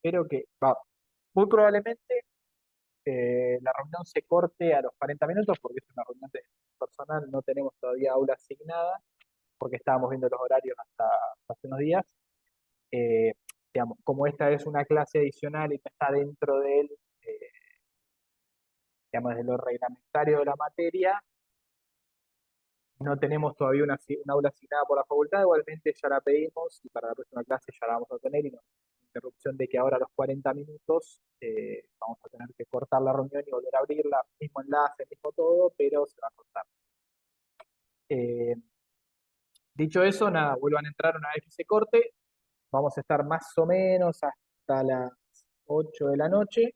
espero que, muy probablemente la reunión se corte a los 40 minutos porque es una reunión de personal, no tenemos todavía aula asignada porque estábamos viendo los horarios hasta hace unos días. Eh, digamos, como esta es una clase adicional y no está dentro del, digamos, de lo reglamentario de la materia, no tenemos todavía una aula asignada por la facultad, igualmente ya la pedimos y para la próxima clase ya la vamos a tener y no interrupción de que ahora a los 40 minutos vamos a tener que cortar la reunión y volver a abrirla, mismo enlace, mismo todo, pero se va a cortar. Eh, Dicho eso, nada, vuelvan a entrar una vez que se corte, vamos a estar más o menos hasta las 8 de la noche.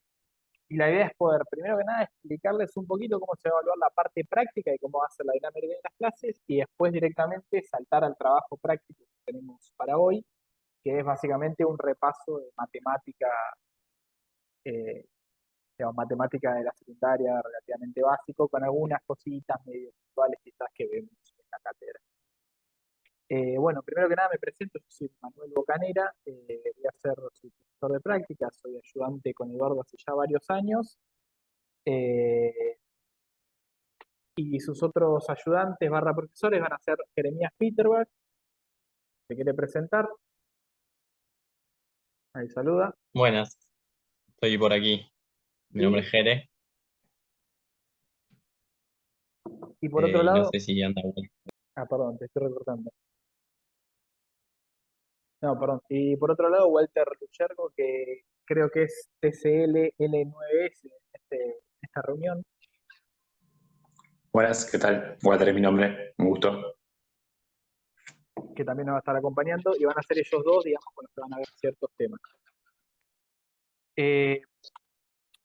Y la idea es poder, primero que nada, explicarles un poquito cómo se va a evaluar la parte práctica y cómo va a ser la dinámica de las clases, y después directamente saltar al trabajo práctico que tenemos para hoy, que es básicamente un repaso de matemática, eh, digamos, matemática de la secundaria relativamente básico, con algunas cositas medio puntuales quizás que vemos en la cátedra. Bueno, primero que nada me presento, yo soy Manuel Bocanera, voy a ser su profesor de práctica, soy ayudante con Eduardo hace ya varios años. Eh, y sus otros ayudantes barra profesores van a ser Jeremías Peterberg, ¿se quiere presentar? Ahí saluda. Buenas, estoy por aquí. Mi nombre Y, es Jere, y por otro y no lado, sé si anda bueno. perdón, te estoy recortando. No, perdón. Y por otro lado, Walter Luchergo, que creo que es TCL L9S en esta reunión, Buenas, ¿qué tal? Walter es mi nombre, un gusto. que también nos va a estar acompañando, y van a ser ellos dos, digamos, con los que van a ver ciertos temas. Eh,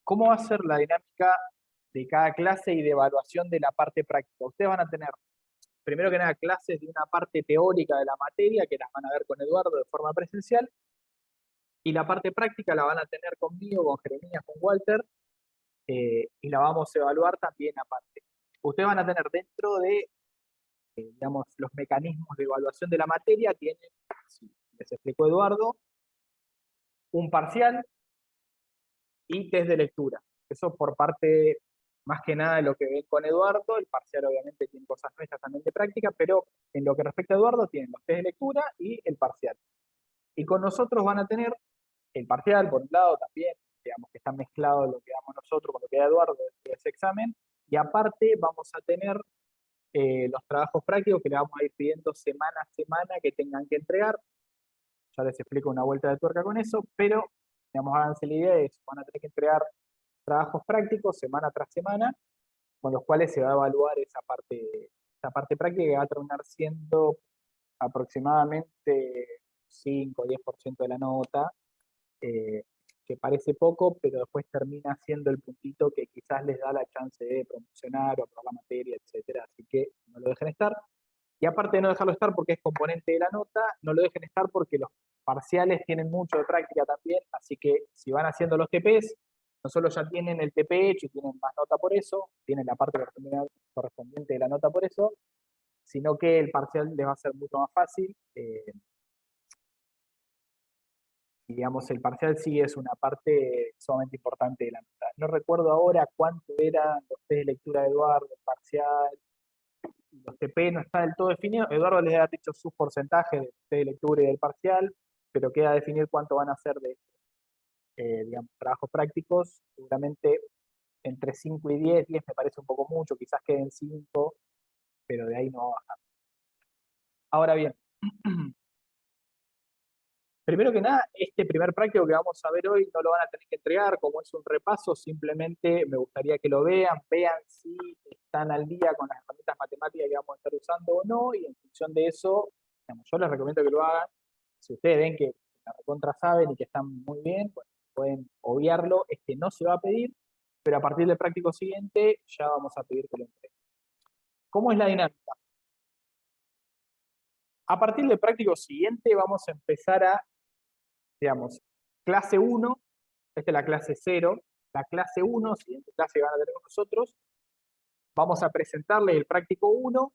¿Cómo va a ser la dinámica de cada clase y de evaluación de la parte práctica? Ustedes van a tener primero que nada, clases de una parte teórica de la materia que las van a ver con Eduardo de forma presencial, y la parte práctica la van a tener conmigo, con Jeremías, con Walter, y la vamos a evaluar también aparte. Ustedes van a tener dentro de, digamos, los mecanismos de evaluación de la materia, tienen, si les explicó Eduardo, un parcial y test de lectura. Eso por parte, más que nada, de lo que ven con Eduardo. El parcial obviamente tiene cosas nuestras también de práctica, pero en lo que respecta a Eduardo tienen los test de lectura y el parcial. Y con nosotros van a tener el parcial, por un lado, también, digamos que está mezclado lo que damos nosotros con lo que da Eduardo de ese examen, y aparte vamos a tener los trabajos prácticos que le vamos a ir pidiendo semana a semana que tengan que entregar. Ya les explico una vuelta de tuerca con eso, pero, digamos, háganse la idea de eso, van a tener que entregar trabajos prácticos semana tras semana, con los cuales se va a evaluar esa parte práctica que va a terminar siendo aproximadamente 5 o 10% de la nota, eh, que parece poco, pero después termina siendo el puntito que quizás les da la chance de promocionar o aprobar la materia, etcétera. Así que no lo dejen estar. Y aparte de no dejarlo estar porque es componente de la nota, no lo dejen estar porque los parciales tienen mucho de práctica también, así que si van haciendo los TPs, no solo ya tienen el TP hecho y tienen más nota por eso, tienen la parte correspondiente de la nota por eso, sino que el parcial les va a ser mucho más fácil. Digamos, el parcial sí es una parte sumamente importante de la nota. No recuerdo ahora cuánto eran los test de lectura de Eduardo, el parcial, los TP no está del todo definido. Eduardo les ha dicho sus porcentajes de test de lectura y del parcial, pero queda definir cuánto van a ser de, digamos, trabajos prácticos. Seguramente entre 5 y 10, 10 me parece un poco mucho, quizás queden 5, pero de ahí no va a bajar. Ahora bien, primero que nada, este primer práctico que vamos a ver hoy no lo van a tener que entregar, como es un repaso, simplemente me gustaría que lo vean, vean si están al día con las herramientas matemáticas que vamos a estar usando o no, y en función de eso, digamos, yo les recomiendo que lo hagan. Si ustedes ven que la recontra saben y que están muy bien, pues pueden obviarlo, este no se va a pedir, pero a partir del práctico siguiente ya vamos a pedir que lo entreguen. ¿Cómo es la dinámica? A partir del práctico siguiente vamos a empezar a, digamos, clase 1, esta es la clase 0, la clase 1, siguiente clase que van a tener con nosotros, vamos a presentarles el práctico 1,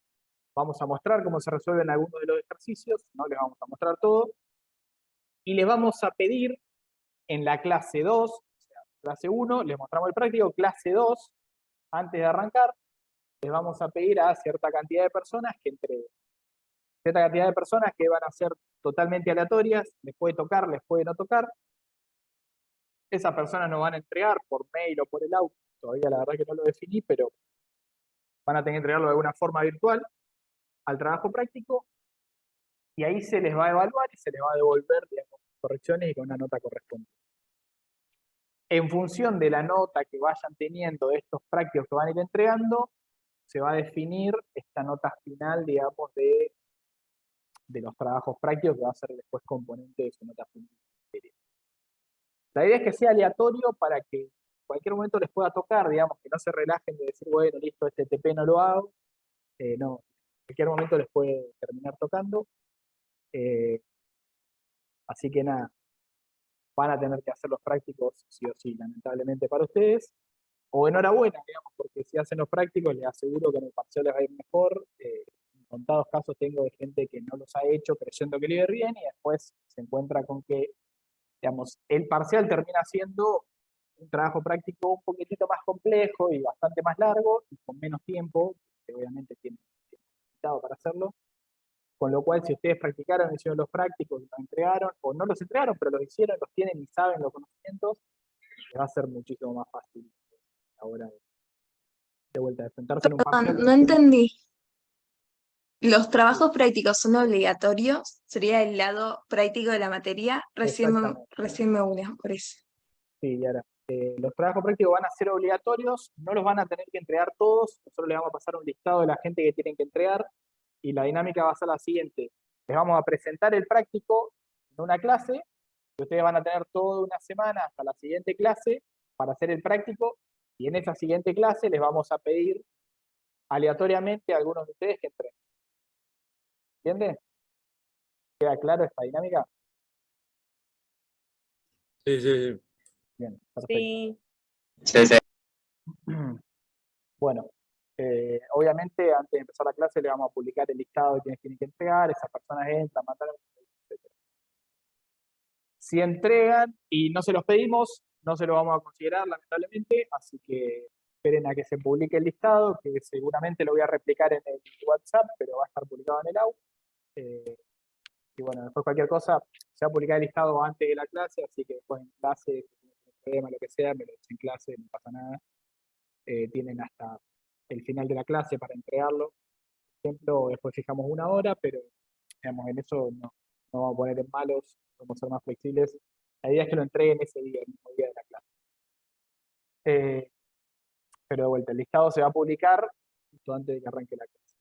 vamos a mostrar cómo se resuelven algunos de los ejercicios, no les vamos a mostrar todo, y les vamos a pedir en la clase 2, o sea, clase 1, les mostramos el práctico, clase 2, antes de arrancar, les vamos a pedir a cierta cantidad de personas que entreguen. Cierta cantidad de personas que van a ser totalmente aleatorias, les puede tocar, les puede no tocar. Esas personas nos van a entregar por mail o por el auto, todavía la verdad que no lo definí, pero van a tener que entregarlo de alguna forma virtual al trabajo práctico, y ahí se les va a evaluar y se les va a devolver, digamos, correcciones y con una nota correspondiente. En función de la nota que vayan teniendo de estos prácticos que van a ir entregando, se va a definir esta nota final, digamos, de los trabajos prácticos, que va a ser después componente de su nota final. La idea es que sea aleatorio para que en cualquier momento les pueda tocar, digamos, que no se relajen de decir, bueno, listo, este TP no lo hago. No, en cualquier momento les puede terminar tocando. Así que nada, van a tener que hacer los prácticos sí o sí, lamentablemente para ustedes. O enhorabuena, digamos, porque si hacen los prácticos, les aseguro que en el parcial les va a ir mejor. En contados casos tengo de gente que no los ha hecho creyendo que le iba bien y después se encuentra con que, digamos, el parcial termina siendo un trabajo práctico un poquitito más complejo y bastante más largo y con menos tiempo, que obviamente tienen tiempo limitado para hacerlo. Con lo cual, si ustedes practicaron, hicieron los prácticos, los entregaron, o no los entregaron, pero los hicieron, los tienen y saben los conocimientos, les va a ser muchísimo más fácil ahora de vuelta a enfrentarse en un parcial. No entendí. ¿Los trabajos prácticos son obligatorios? Sería el lado práctico de la materia. Recién me uní por eso. Sí, Yara. Los trabajos prácticos van a ser obligatorios, no los van a tener que entregar todos, nosotros les vamos a pasar un listado de la gente que tienen que entregar, y la dinámica va a ser la siguiente. Les vamos a presentar el práctico en una clase, que ustedes van a tener toda una semana hasta la siguiente clase para hacer el práctico, y en esa siguiente clase les vamos a pedir aleatoriamente a algunos de ustedes que entreguen. ¿Entienden? ¿Queda claro esta dinámica? Sí. Bien, perfecto. Sí. Sí. Bueno, obviamente antes de empezar la clase le vamos a publicar el listado de quienes tienen que entregar, esas personas entran, mandan, etc. Si entregan y no se los pedimos, no se lo vamos a considerar lamentablemente, así que esperen a que se publique el listado, que seguramente lo voy a replicar en el WhatsApp, pero va a estar publicado en el AU. Y bueno, después cualquier cosa, se va a publicar el listado antes de la clase, así que después en clase, si tienen problema, lo que sea, me lo dicen en clase, no pasa nada. Tienen hasta el final de la clase para entregarlo. Por ejemplo, después fijamos una hora, pero digamos, en eso no vamos a poner en malos, vamos a ser más flexibles. La idea es que lo entreguen ese día, el mismo día de la clase. Pero de vuelta, el listado se va a publicar justo antes de que arranque la clase.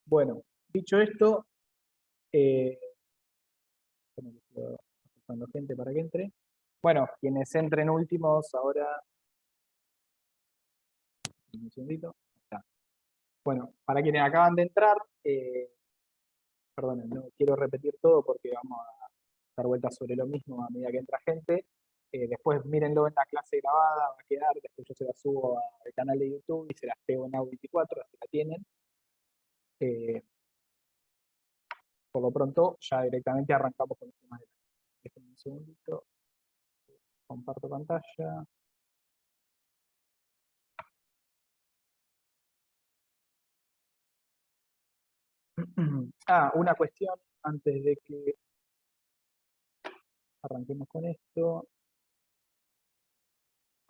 Bueno, dicho esto, gente para que entre. Bueno, quienes entren últimos ahora. Un segundito. Está. Bueno, para quienes acaban de entrar, perdón, no quiero repetir todo porque vamos a dar vueltas sobre lo mismo a medida que entra gente. Después mírenlo en la clase grabada, va a quedar, después yo se la subo al canal de YouTube y se las pego en AU24, así la tienen. Por lo pronto, ya directamente arrancamos con el tema de la clase. Déjenme un segundito. Comparto pantalla. Una cuestión antes de que arranquemos con esto.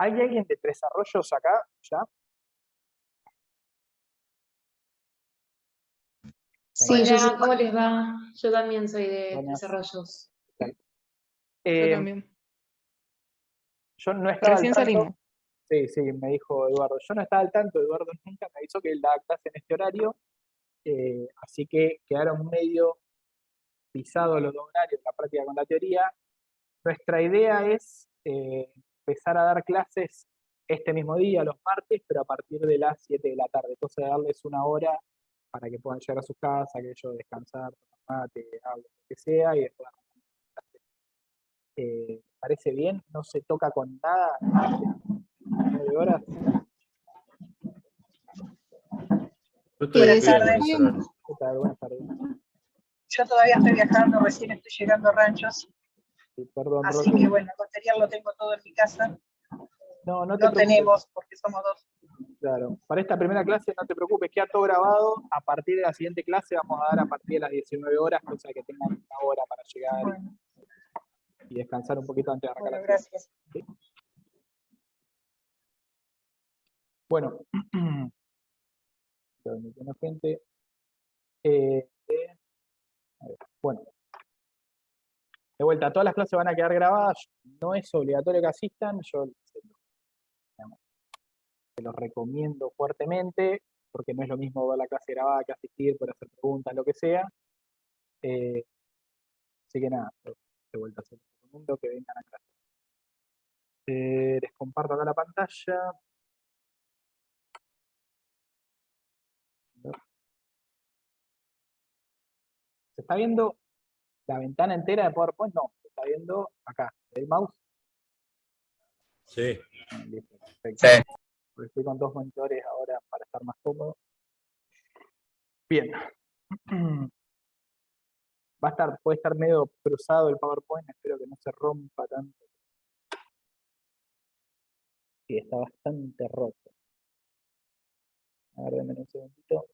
¿Hay alguien de Tres Arroyos acá ya? Sí, Hola, ¿cómo les va? Yo también soy de Buenas. Tres Arroyos. yo también. Yo no estaba Recién al tanto. salimos. Sí, me dijo Eduardo. Yo no estaba al tanto, Eduardo nunca me avisó que él daba clase en este horario, así que quedaron medio pisados los dos horarios, la práctica con la teoría. Nuestra idea es empezar a dar clases este mismo día, los martes, pero a partir de las 7 de la tarde. Entonces darles una hora para que puedan llegar a sus casas, que ellos descansar, tomar mate, agua, lo que sea, y después ¿parece bien? ¿No se toca con nada? 9 horas. Buenas tardes. ¿Qué tal? Buenas tardes. Yo todavía estoy viajando, recién estoy llegando a Ranchos. Sí, perdón, Así Rocco. que bueno, el material lo tengo todo en mi casa. No, no te No preocupes. tenemos, porque somos dos. Claro. Para esta primera clase no te preocupes, queda todo grabado. A partir de la siguiente clase vamos a dar a partir de las 19 horas, cosa que tengan una hora para llegar Bueno, y descansar un poquito antes de arrancar bueno, la clase. gracias. Bueno, gente. A ver, bueno, de vuelta, todas las clases van a quedar grabadas. No es obligatorio que asistan. Yo se los recomiendo fuertemente, porque no es lo mismo ver la clase grabada que asistir, por hacer preguntas, lo que sea. Así que nada, de vuelta, se los recomiendo que vengan a clase. Les comparto acá la pantalla. ¿Se está viendo la ventana entera de PowerPoint? No, se está viendo acá, el mouse. Sí. Listo, perfecto. Sí. Porque estoy con dos monitores ahora para estar más cómodo. Bien. Puede estar medio cruzado el PowerPoint, espero que no se rompa tanto. Sí, está bastante roto. A ver, denme un segundito.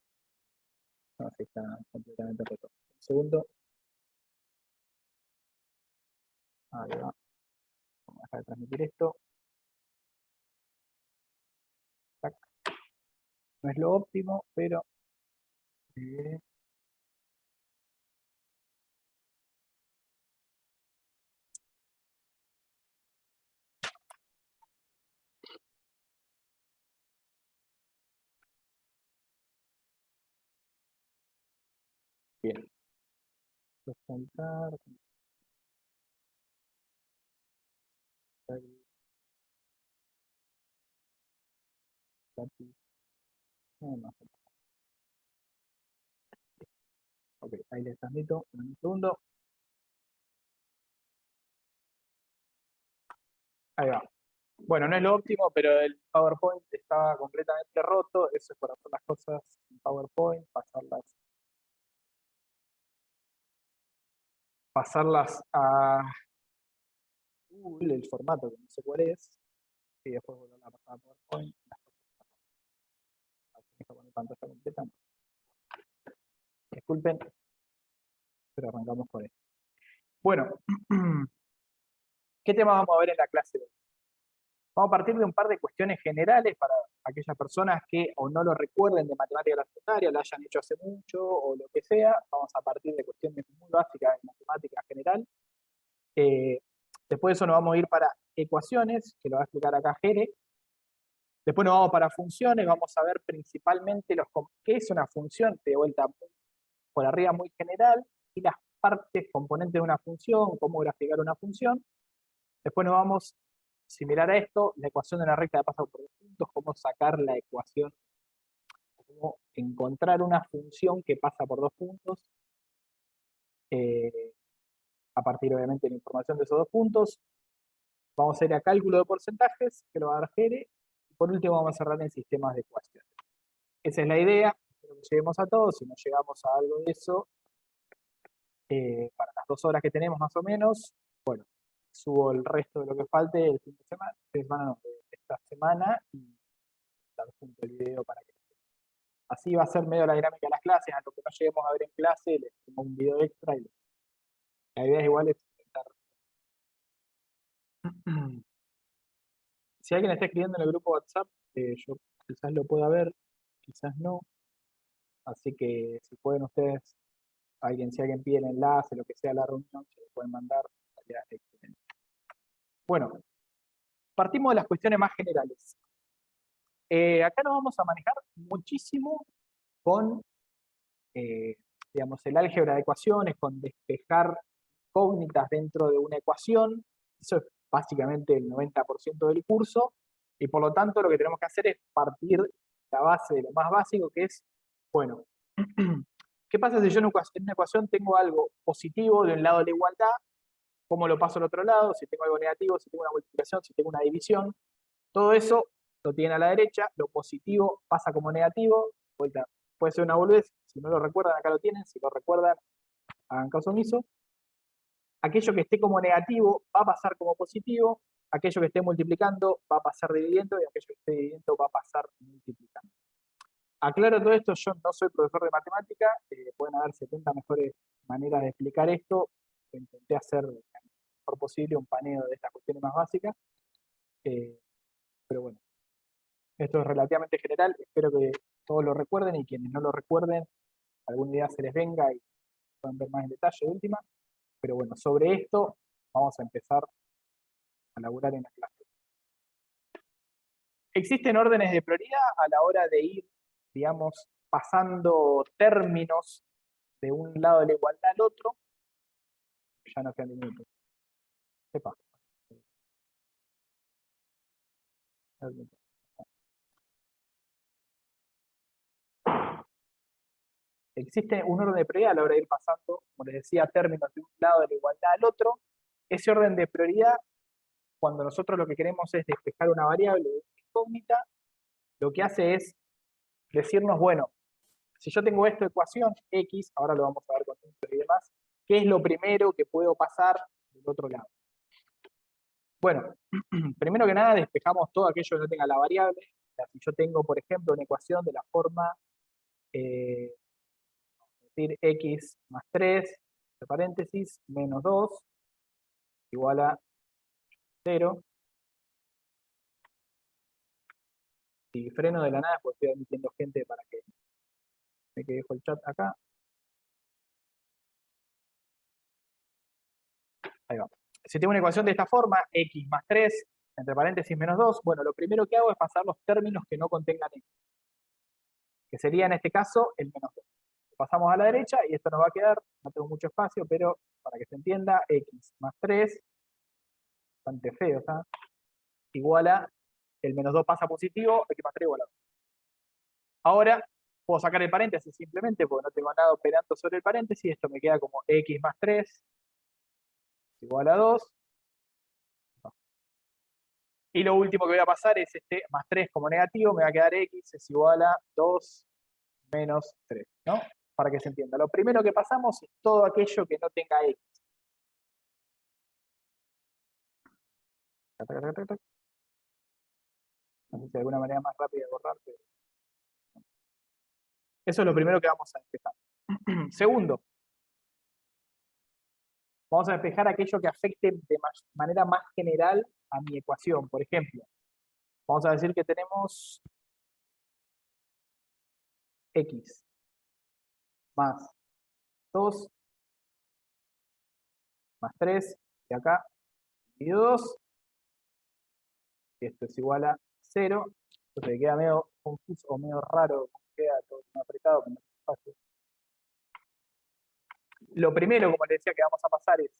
No, sí, está completamente roto. Un segundo. Ahí va. Vamos a dejar de transmitir esto. Tac. No es lo óptimo, pero... bien. Voy a saltar. Ok, ahí les transmito. Un segundo. Ahí va. Bueno, no es lo óptimo, pero el PowerPoint estaba completamente roto. Eso es para hacer las cosas en PowerPoint, pasarlas a Google, el formato que no sé cuál es, y después volver a pasar a PowerPoint. Dejo poner pantalla completa. Disculpen, pero arrancamos con esto. Bueno, ¿qué tema vamos a ver en la clase de hoy? Vamos a partir de un par de cuestiones generales para aquellas personas que o no lo recuerden de matemática de la secundaria, lo hayan hecho hace mucho o lo que sea. Vamos a partir de cuestiones muy básicas de matemática general. Después de eso nos vamos a ir para ecuaciones, que lo va a explicar acá Jere. Después nos vamos para funciones, vamos a ver principalmente qué es una función, de vuelta por arriba muy general, y las partes componentes de una función, cómo graficar una función. Después nos vamos, similar a esto, la ecuación de una recta de paso por dos puntos, cómo sacar la ecuación, cómo encontrar una función que pasa por dos puntos, a partir obviamente de la información de esos dos puntos. Vamos a ir a cálculo de porcentajes, que lo va a dar Jere, y por último vamos a cerrar en sistemas de ecuaciones. Esa es la idea, espero que lleguemos a todos. Si no llegamos a algo de eso, para las 2 horas que tenemos más o menos, bueno, subo el resto de lo que falte el fin de semana, no, de esta semana, y dar junto el video para que... Así va a ser medio la dinámica de las clases. A lo que no lleguemos a ver en clase, les pongo un video extra. Y la idea es igual es intentar... Si alguien está escribiendo en el grupo WhatsApp, yo quizás lo pueda ver, quizás no. Así que si pueden ustedes, si alguien pide el enlace, lo que sea la reunión, se lo pueden mandar. Sería excelente. Bueno, partimos de las cuestiones más generales. Acá nos vamos a manejar muchísimo con, digamos, el álgebra de ecuaciones, con despejar incógnitas dentro de una ecuación. Eso es básicamente el 90% del curso, y por lo tanto lo que tenemos que hacer es partir de la base de lo más básico, que es, bueno, ¿qué pasa si yo en una ecuación tengo algo positivo de un lado de la igualdad? ¿Cómo lo paso al otro lado? Si tengo algo negativo, si tengo una multiplicación, si tengo una división. Todo eso lo tienen a la derecha, lo positivo pasa como negativo. Vuelta, puede ser una boludez, si no lo recuerdan acá lo tienen, si lo recuerdan hagan caso omiso. Aquello que esté como negativo va a pasar como positivo, aquello que esté multiplicando va a pasar dividiendo y aquello que esté dividiendo va a pasar multiplicando. Aclaro todo esto, yo no soy profesor de matemática, pueden haber 70 mejores maneras de explicar esto, intenté hacer lo mejor posible un paneo de estas cuestiones más básicas, pero bueno, esto es relativamente general, espero que todos lo recuerden y quienes no lo recuerden, alguna idea se les venga y puedan ver más en detalle de última, pero bueno, sobre esto vamos a empezar a laburar en la clase. Existen órdenes de prioridad a la hora de ir, digamos, pasando términos de un lado de la igualdad al otro. Ya no quedan minutos. Sepa. Existe un orden de prioridad a la hora de ir pasando, como les decía, términos de un lado de la igualdad al otro. Ese orden de prioridad, cuando nosotros lo que queremos es despejar una variable de incógnita, lo que hace es decirnos, bueno, si yo tengo esta ecuación, x, ahora lo vamos a ver con números y demás, ¿qué es lo primero que puedo pasar del otro lado? Bueno, primero que nada despejamos todo aquello que no tenga la variable. O sea, si yo tengo, por ejemplo, una ecuación de la forma, decir x más 3, entre paréntesis, menos 2, igual a 0. Y freno de la nada, pues estoy admitiendo gente para que me quede el chat acá. Ahí va. Si tengo una ecuación de esta forma, x más 3, entre paréntesis menos 2, bueno, lo primero que hago es pasar los términos que no contengan x, que sería en este caso el menos 2. Pasamos a la derecha y esto nos va a quedar, no tengo mucho espacio, pero para que se entienda, x más 3, bastante feo, ¿está? Igual a, el menos 2 pasa positivo, x más 3 igual a 2. Ahora, puedo sacar el paréntesis simplemente, porque no tengo nada operando sobre el paréntesis, esto me queda como x más 3 igual a 2. Y lo último que voy a pasar es este más 3 como negativo, me va a quedar x es igual a 2 menos 3, ¿no? Para que se entienda. Lo primero que pasamos es todo aquello que no tenga x. No sé si hay alguna manera más rápida de borrar, pero... Eso es lo primero que vamos a despejar. Segundo, vamos a despejar aquello que afecte de manera más general a mi ecuación. Por ejemplo, vamos a decir que tenemos x más 2 más 3, y acá, y 2, y esto es igual a 0, entonces queda medio confuso o medio raro, queda todo apretado, pero no es fácil. Lo primero, como les decía, que vamos a pasar es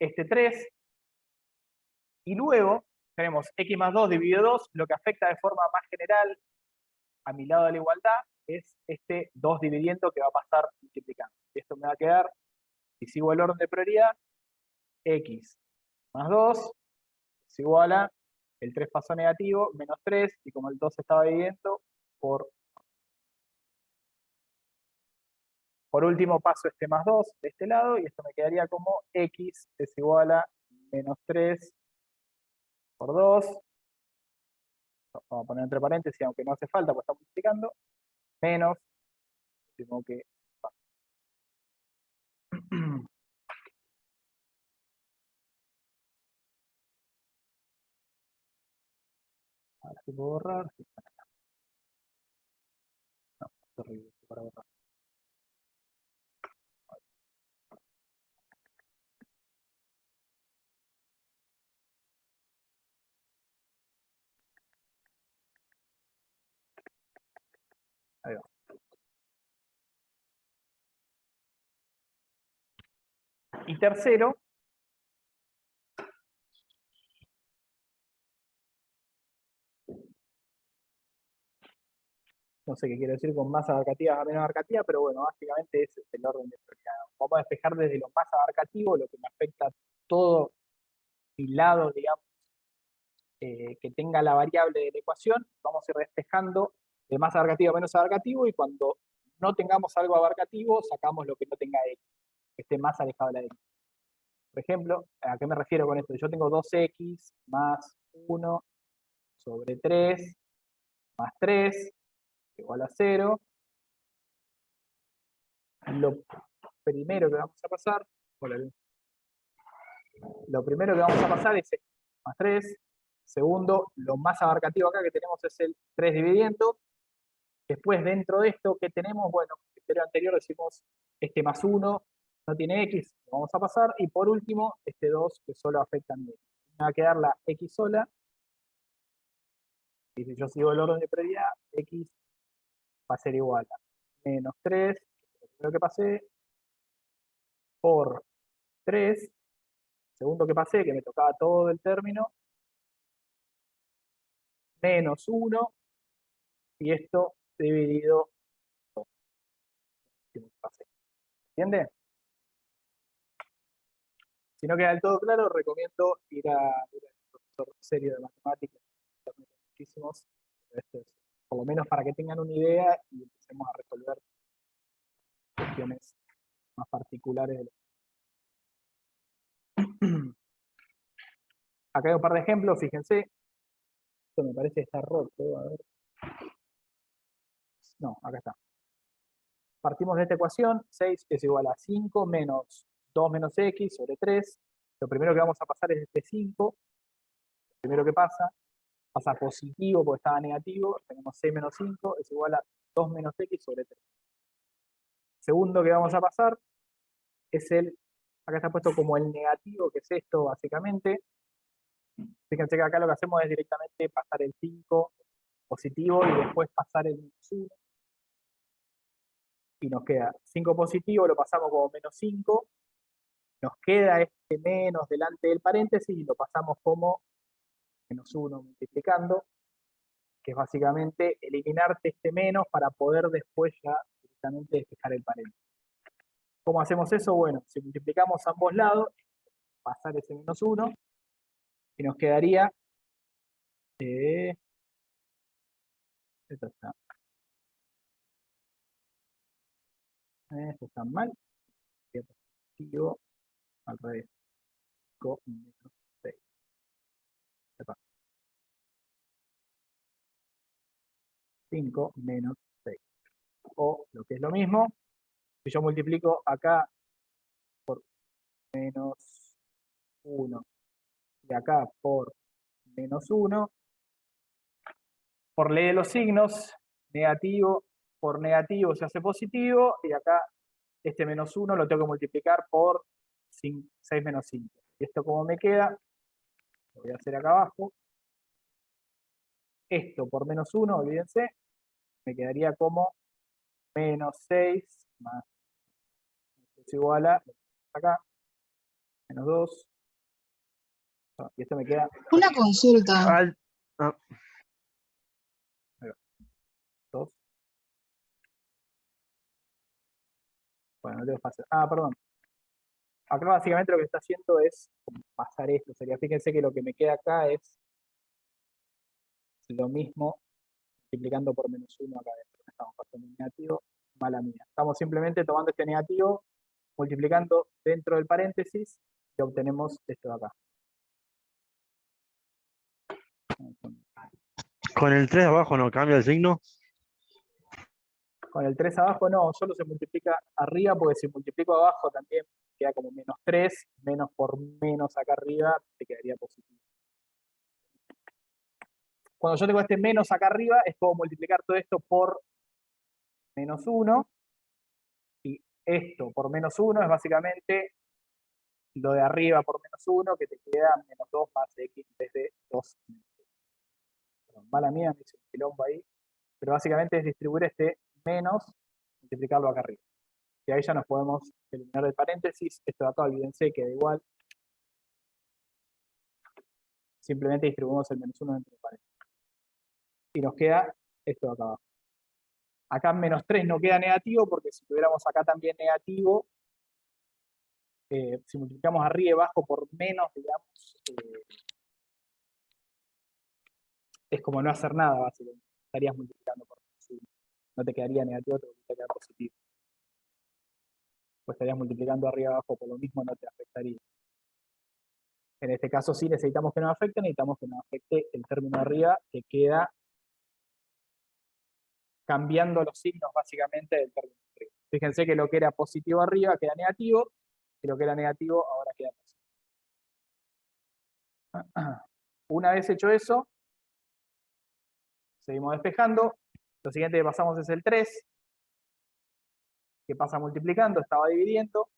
este 3, y luego tenemos x más 2 dividido 2, lo que afecta de forma más general a mi lado de la igualdad es este 2 dividiendo que va a pasar multiplicando. Esto me va a quedar, si sigo el orden de prioridad, x más 2 es igual a, el 3 pasó negativo, menos 3, y como el 2 se estaba dividiendo, por último paso este más 2 de este lado, y esto me quedaría como x es igual a menos 3 por 2, vamos a poner entre paréntesis, aunque no hace falta, pues está multiplicando, menos, tengo que... Ahora sí puedo borrar. Sí, no, es horrible para borrar. Ahí va. Y tercero, no sé qué quiero decir con más abarcativa a menos abarcativa, pero bueno, básicamente ese es el orden de prioridad. Vamos a despejar desde lo más abarcativo, lo que me afecta a todo mi lado, digamos, que tenga la variable de la ecuación, vamos a ir despejando de más abarcativo a menos abarcativo, y cuando no tengamos algo abarcativo, sacamos lo que no tenga x, que esté más alejado de la x. Por ejemplo, ¿a qué me refiero con esto? Yo tengo 2x más 1 sobre 3 más 3 igual a 0. Lo primero que vamos a pasar, lo primero que vamos a pasar es esto, más 3. Segundo, lo más abarcativo acá que tenemos es el 3 dividiendo. Después, dentro de esto, ¿qué tenemos? Bueno, en el anterior decimos este más 1 no tiene x, lo vamos a pasar. Y por último, este 2 que solo afecta a mí. Me va a quedar la x sola. Y si yo sigo el orden de prioridad, x va a ser igual a menos 3, lo primero que pasé, por 3, segundo que pasé, que me tocaba todo el término, menos 1, y esto dividido 2. ¿Entiende? Si no queda del todo claro, recomiendo ir al profesor serio de matemáticas, muchísimos, por lo menos para que tengan una idea y empecemos a resolver cuestiones más particulares de Acá hay un par de ejemplos, fíjense. Esto me parece que está roto, a ver. No, acá está. Partimos de esta ecuación, 6 es igual a 5 menos 2 menos x sobre 3. Lo primero que vamos a pasar es este 5. Lo primero que pasa positivo porque estaba negativo. Tenemos 6 menos 5 es igual a 2 menos x sobre 3. Segundo que vamos a pasar es acá está puesto como el negativo, que es esto básicamente. Fíjense que acá lo que hacemos es directamente pasar el 5 positivo y después pasar el menos 1. Y nos queda 5 positivo, lo pasamos como menos 5. Nos queda este menos delante del paréntesis y lo pasamos como menos 1 multiplicando, que es básicamente eliminarte este menos para poder después ya directamente despejar el paréntesis. ¿Cómo hacemos eso? Bueno, si multiplicamos ambos lados, pasar ese menos 1, y nos quedaría, esto está mal, positivo, al revés, 5 menos 6. 5 menos 6. O lo que es lo mismo, si yo multiplico acá por menos 1 y acá por menos 1, por ley de los signos, negativo por negativo se hace positivo, y acá este menos 1 lo tengo que multiplicar por 6 menos 5. Y esto como me queda, lo voy a hacer acá abajo, esto por menos 1, olvídense, me quedaría como menos 6 más, es igual a, acá, menos 2, y esto me queda Una consulta. Al- ah, 2. Bueno, no tengo espacio. Perdón. Acá básicamente lo que está haciendo es pasar esto. Fíjense que lo que me queda acá es lo mismo multiplicando por menos 1 acá adentro. Estamos pasando un negativo, mala mía. Estamos simplemente tomando este negativo, multiplicando dentro del paréntesis, y obtenemos esto de acá. con el 3 abajo no cambia el signo. Con el 3 abajo no, solo se multiplica arriba, porque si multiplico abajo también queda como menos 3, menos por menos acá arriba, te quedaría positivo. Cuando yo tengo este menos acá arriba, es como multiplicar todo esto por menos 1, y esto por menos 1 es básicamente lo de arriba por menos 1, que te queda menos 2 más x en vez de 2. Perdón, mala mía, me hice un quilombo ahí, pero básicamente es distribuir este menos, multiplicarlo acá arriba. Y ahí ya nos podemos eliminar el paréntesis. Esto de acá, olvídense, queda igual. Simplemente distribuimos el menos 1 dentro del paréntesis. Y nos queda esto de acá abajo. Acá en menos 3 no queda negativo, porque si tuviéramos acá también negativo, si multiplicamos arriba y abajo por menos, digamos, es como no hacer nada, básicamente. Estarías multiplicando por menos 1. No te quedaría negativo, te quedaría positivo. Pues estarías multiplicando arriba y abajo por lo mismo, no te afectaría. En este caso sí necesitamos que nos afecte el término de arriba, que queda cambiando los signos básicamente del término de arriba. Fíjense que lo que era positivo arriba queda negativo, y lo que era negativo ahora queda positivo. Una vez hecho eso, seguimos despejando. Lo siguiente que pasamos es el 3, que pasa multiplicando, estaba dividiendo.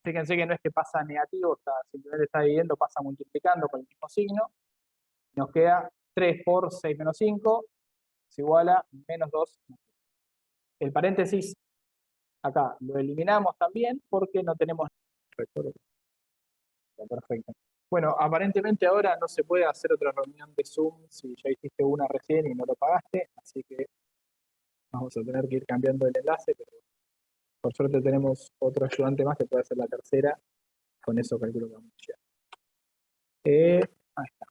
Fíjense que no es que pasa negativo, simplemente está dividiendo, pasa multiplicando con el mismo signo. Nos queda 3 por 6 menos 5 es igual a menos 2. El paréntesis acá lo eliminamos también porque no tenemos... Perfecto. Bueno, aparentemente ahora no se puede hacer otra reunión de Zoom si ya hiciste una recién y no lo pagaste, así que vamos a tener que ir cambiando el enlace, pero por suerte tenemos otro ayudante más que puede hacer la tercera. Con eso calculo que vamos a llegar. Ahí está.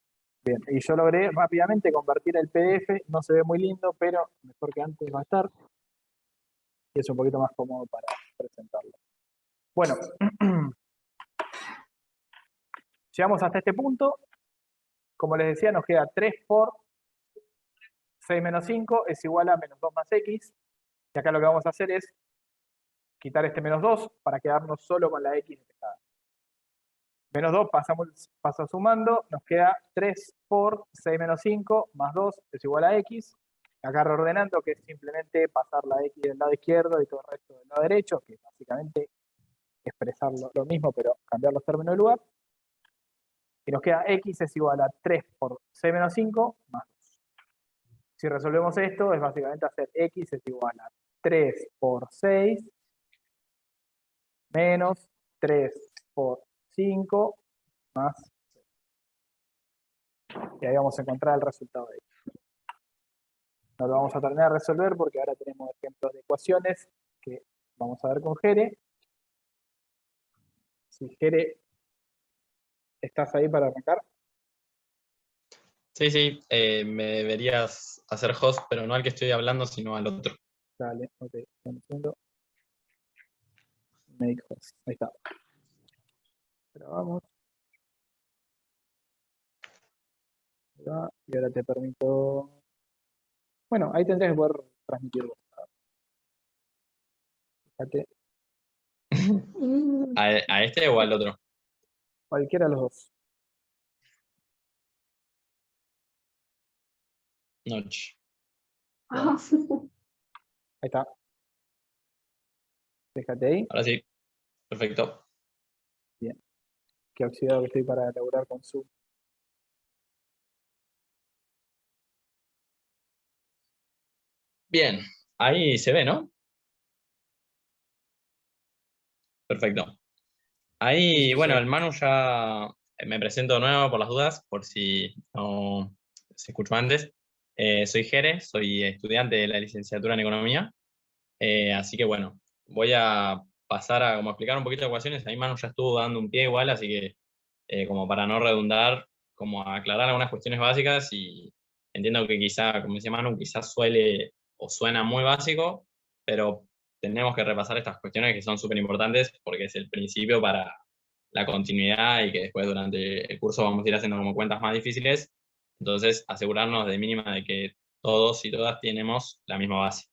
Bien, y yo logré rápidamente convertir el PDF, no se ve muy lindo, pero mejor que antes va a estar. Y es un poquito más cómodo para presentarlo. Bueno, llegamos hasta este punto. Como les decía, nos queda 3 por 6 menos 5 es igual a menos 2 más x. Y acá lo que vamos a hacer es quitar este menos 2 para quedarnos solo con la x despejada. Menos 2 pasa sumando, nos queda 3 por 6 menos 5 más 2 es igual a x. Acá reordenando, que es simplemente pasar la x del lado izquierdo y todo el resto del lado derecho, que básicamente expresar lo mismo, pero cambiar los términos de lugar. Y nos queda x es igual a 3 por 6 menos 5 más 2. Si resolvemos esto, es básicamente hacer x es igual a 3 por 6 menos 3 por 5 más 6. Y ahí vamos a encontrar el resultado de esto. No lo vamos a terminar de resolver porque ahora tenemos ejemplos de ecuaciones que vamos a ver con Jere. Si Jere, ¿estás ahí para arrancar? Sí, sí, me deberías hacer host, pero no al que estoy hablando, sino al otro. Dale, ok, un segundo. Make host, ahí está. Grabamos. Ahí va, y ahora te permito... Bueno, ahí tendrías que poder transmitir vos. Fíjate, ¿A este o al otro? cualquiera de los dos. Noche. Ah, Ahí está. Fíjate ahí. Ahora sí, perfecto. Qué oxidado que estoy para elaborar con Zoom. Bien, ahí se ve, ¿no? Perfecto. Ahí, Sí, bueno, sí. el Manu ya me presento de nuevo por las dudas, por si no se escuchó antes. Soy Jere, soy estudiante de la licenciatura en Economía. Así que bueno, voy a pasar a como explicar un poquito de ecuaciones. Ahí Manu ya estuvo dando un pie igual, así que como para no redundar, como a aclarar algunas cuestiones básicas y entiendo que quizá, como decía Manu, quizás suele o suena muy básico, pero tenemos que repasar estas cuestiones que son súper importantes porque es el principio para la continuidad y que después durante el curso vamos a ir haciendo como cuentas más difíciles. Entonces, asegurarnos de mínima de que todos y todas tenemos la misma base.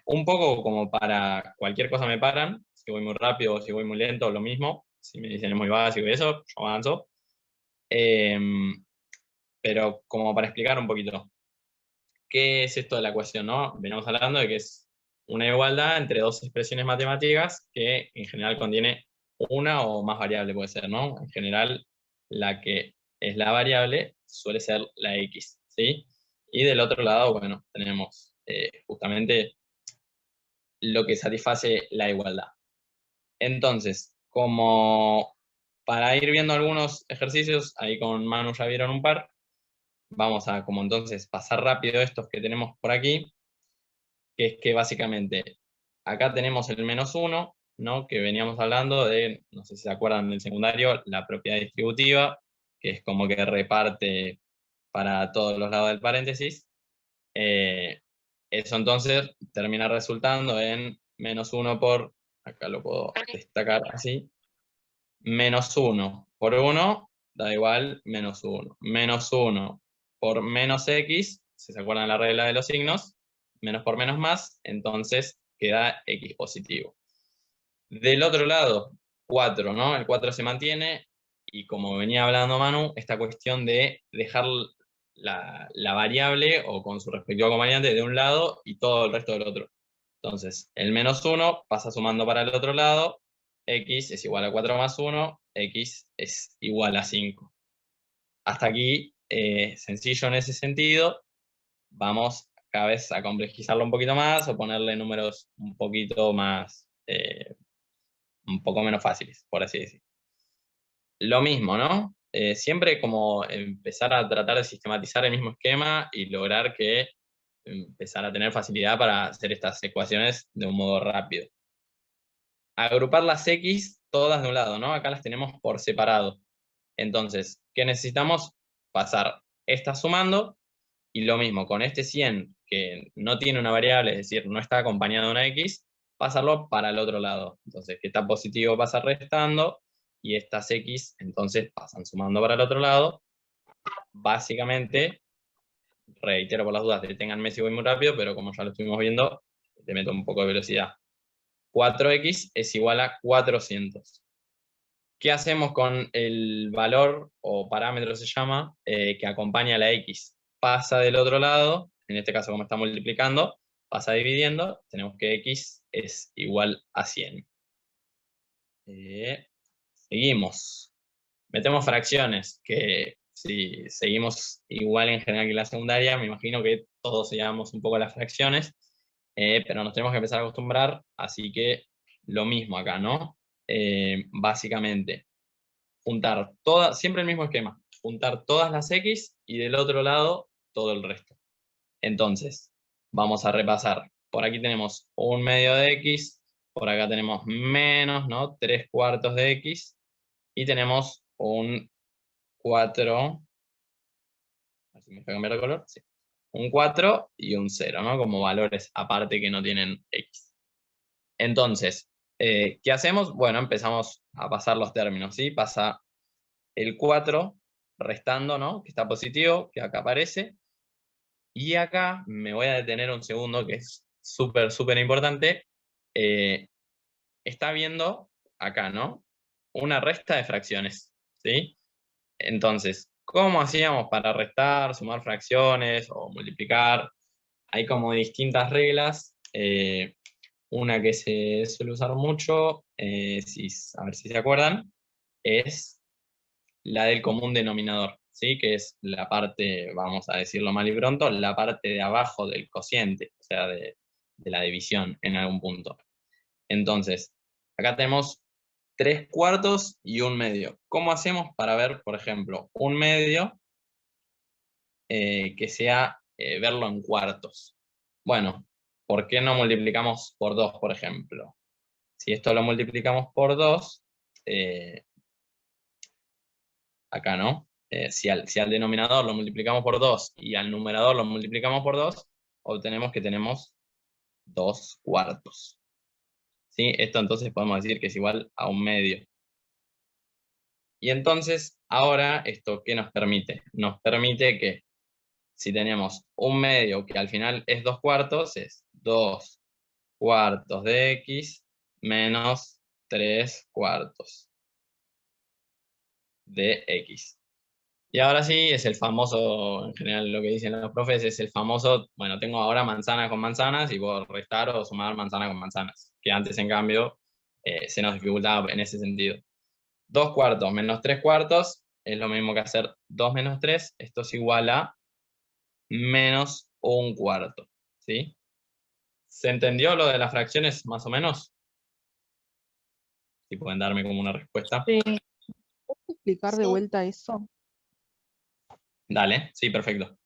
Un poco como para cualquier cosa me paran, si voy muy rápido o si voy muy lento, lo mismo. Si me dicen es muy básico y eso, yo avanzo. Pero como para explicar un poquito, ¿qué es esto de la ecuación, no? Venimos hablando de que es una igualdad entre dos expresiones matemáticas que en general contiene una o más variables, puede ser, ¿no? En general, la que es la variable suele ser la x, ¿sí? Y del otro lado, bueno, tenemos justamente lo que satisface la igualdad. Entonces, como para ir viendo algunos ejercicios, ahí con Manu ya vieron un par, vamos a como entonces pasar rápido estos que tenemos por aquí, que es que básicamente acá tenemos el menos 1, ¿no? Que veníamos hablando de, no sé si se acuerdan del secundario, la propiedad distributiva, que es como que reparte para todos los lados del paréntesis. Eso entonces termina resultando en menos 1 por, acá lo puedo destacar así, menos 1 por 1 da igual menos 1. Menos 1 por menos x, si se acuerdan la regla de los signos, menos por menos más, entonces queda x positivo. Del otro lado, 4, ¿no? El 4 se mantiene, y como venía hablando Manu, esta cuestión de dejar la variable o con su respectivo acompañante de un lado y todo el resto del otro. Entonces, el menos 1 pasa sumando para el otro lado, x es igual a 4 más 1, x es igual a 5. Hasta aquí, sencillo en ese sentido. Vamos cada vez a complejizarlo un poquito más o ponerle números un poquito más, un poco menos fáciles, por así decirlo. Lo mismo, ¿no? Siempre como empezar a tratar de sistematizar el mismo esquema y lograr que empezar a tener facilidad para hacer estas ecuaciones de un modo rápido. Agrupar las x todas de un lado, ¿no? Acá las tenemos por separado. Entonces, ¿qué necesitamos? Pasar estas sumando, y lo mismo con este 100, que no tiene una variable, es decir, no está acompañado de una x, pasarlo para el otro lado. Entonces, que está positivo pasa restando, y estas x entonces pasan sumando para el otro lado. Básicamente, reitero por las dudas, deténganme si voy muy rápido, pero como ya lo estuvimos viendo, te meto un poco de velocidad. 4x es igual a 400. ¿Qué hacemos con el valor o parámetro se llama que acompaña a la x? Pasa del otro lado, en este caso como está multiplicando, pasa dividiendo, tenemos que x es igual a 100. Seguimos. Metemos fracciones, que si seguimos igual en general que la secundaria, me imagino que todos llevamos un poco las fracciones, pero nos tenemos que empezar a acostumbrar, así que lo mismo acá, ¿no? Básicamente, juntar todas, siempre el mismo esquema, juntar todas las x y del otro lado todo el resto. Entonces, vamos a repasar. Por aquí tenemos un medio de x, por acá tenemos menos, ¿no? 3/4 de x, y tenemos un 4, a ver si me deja cambiar de color, sí. Un 4 y un 0, ¿no? Como valores aparte que no tienen x. Entonces, ¿qué hacemos? Bueno, empezamos a pasar los términos, ¿sí? Pasa el 4 restando, ¿no? Que está positivo, que acá aparece. Y acá me voy a detener un segundo, que es súper, súper importante. Está viendo acá, ¿no? Una resta de fracciones, ¿sí? Entonces, ¿cómo hacíamos para restar, sumar fracciones o multiplicar? Hay como distintas reglas. Una que se suele usar mucho, a ver si se acuerdan, es la del común denominador, ¿sí? Que es la parte, vamos a decirlo mal y pronto, la parte de abajo del cociente, o sea, de la división en algún punto. Entonces, acá tenemos 3/4 y un medio. ¿Cómo hacemos para ver, por ejemplo, un medio que sea verlo en cuartos? Bueno, ¿por qué no multiplicamos por 2, por ejemplo? Si esto lo multiplicamos por 2, acá, ¿no? Si al denominador lo multiplicamos por 2 y al numerador lo multiplicamos por 2, obtenemos que tenemos 2/4. ¿Sí? Esto entonces podemos decir que es igual a un medio. Y entonces, ahora, ¿esto qué nos permite? Nos permite que si tenemos un medio que al final es 2/4, es 2/4 de x menos 3/4 de x. Y ahora sí, es el famoso, en general lo que dicen los profes, es el famoso, bueno, tengo ahora manzanas con manzanas y puedo restar o sumar manzana con manzanas, que antes en cambio se nos dificultaba en ese sentido. 2/4 menos 3/4 es lo mismo que hacer 2 menos 3, esto es igual a menos 1/4, ¿sí? ¿Se entendió lo de las fracciones más o menos? Si pueden darme como una respuesta. Sí. ¿Puedes explicar de Sí. vuelta eso? Dale, sí, perfecto.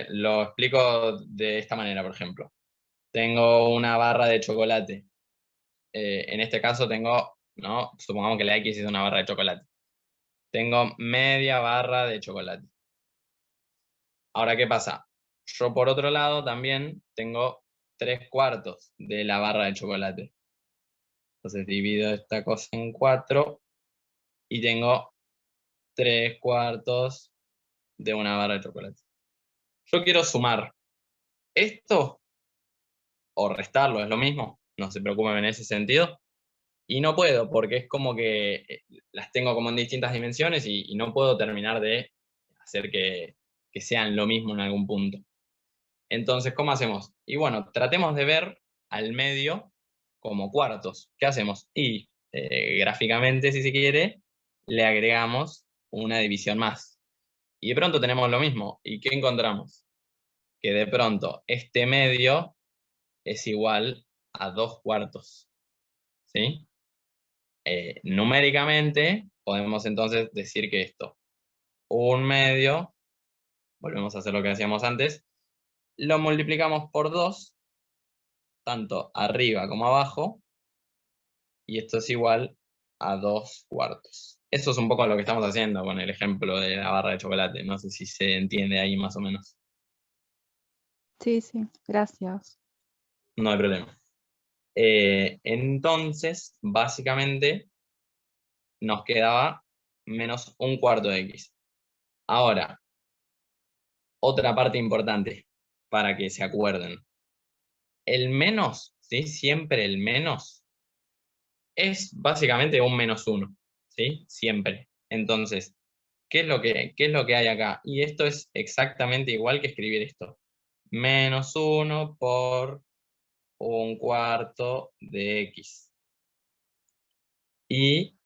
Lo explico de esta manera, por ejemplo. Tengo una barra de chocolate. En este caso tengo, ¿no? Supongamos que la X es una barra de chocolate. Tengo media barra de chocolate. Ahora, ¿qué pasa? Yo por otro lado también tengo 3/4 de la barra de chocolate. Entonces divido esta cosa en 4 y tengo 3/4 de una barra de chocolate. Yo quiero sumar esto o restarlo, es lo mismo, no se preocupen en ese sentido. Y no puedo, porque es como que las tengo como en distintas dimensiones y no puedo terminar de hacer que sean lo mismo en algún punto. Entonces, ¿cómo hacemos? Y bueno, tratemos de ver al medio como cuartos. ¿Qué hacemos? Y gráficamente, si se quiere, le agregamos una división más. Y de pronto tenemos lo mismo. ¿Y qué encontramos? Que de pronto este medio es igual a 2/4. ¿Sí? Numéricamente, podemos entonces decir que esto, 1/2, volvemos a hacer lo que hacíamos antes, lo multiplicamos por 2, tanto arriba como abajo, y esto es igual a 2/4. Eso es un poco lo que estamos haciendo con el ejemplo de la barra de chocolate. No sé si se entiende ahí más o menos. Sí, gracias. No hay problema. Entonces, básicamente, nos quedaba menos 1/4 de x. Ahora, otra parte importante para que se acuerden. El menos, ¿sí? Siempre el menos es básicamente un -1, ¿sí? Siempre. Entonces, ¿qué es lo que hay acá? Y esto es exactamente igual que escribir esto. -1 por 1/4 de x. Y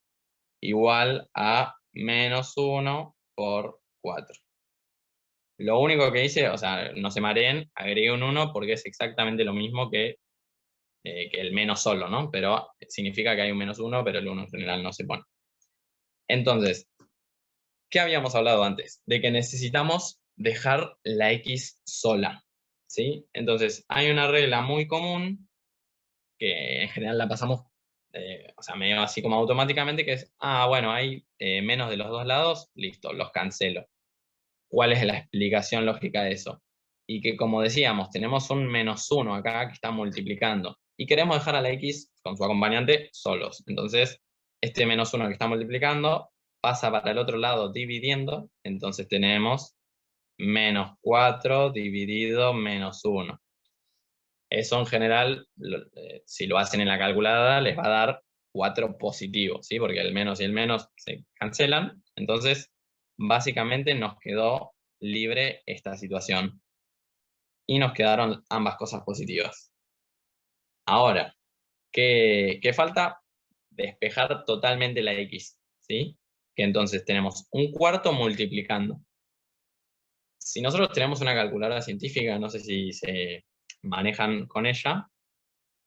igual a -1 por 4. Lo único que hice, o sea, no se mareen, agregué un 1 porque es exactamente lo mismo que el menos solo, ¿no? Pero significa que hay un -1, pero el 1 en general no se pone. Entonces, ¿qué habíamos hablado antes? De que necesitamos dejar la x sola, ¿sí? Entonces, hay una regla muy común que en general la pasamos, o sea, medio así como automáticamente, que es, bueno, hay menos de los dos lados, listo, los cancelo. ¿Cuál es la explicación lógica de eso? Y que, como decíamos, tenemos un -1 acá que está multiplicando y queremos dejar a la x con su acompañante solos. Entonces, este -1 que está multiplicando pasa para el otro lado dividiendo, entonces tenemos -4 dividido -1. Eso en general, si lo hacen en la calculadora, les va a dar 4 positivos, ¿sí? Porque el menos y el menos se cancelan. Entonces, básicamente nos quedó libre esta situación. Y nos quedaron ambas cosas positivas. Ahora, ¿qué falta? Despejar totalmente la x, ¿sí? Que entonces tenemos 1/4 multiplicando. Si nosotros tenemos una calculadora científica, no sé si se manejan con ella,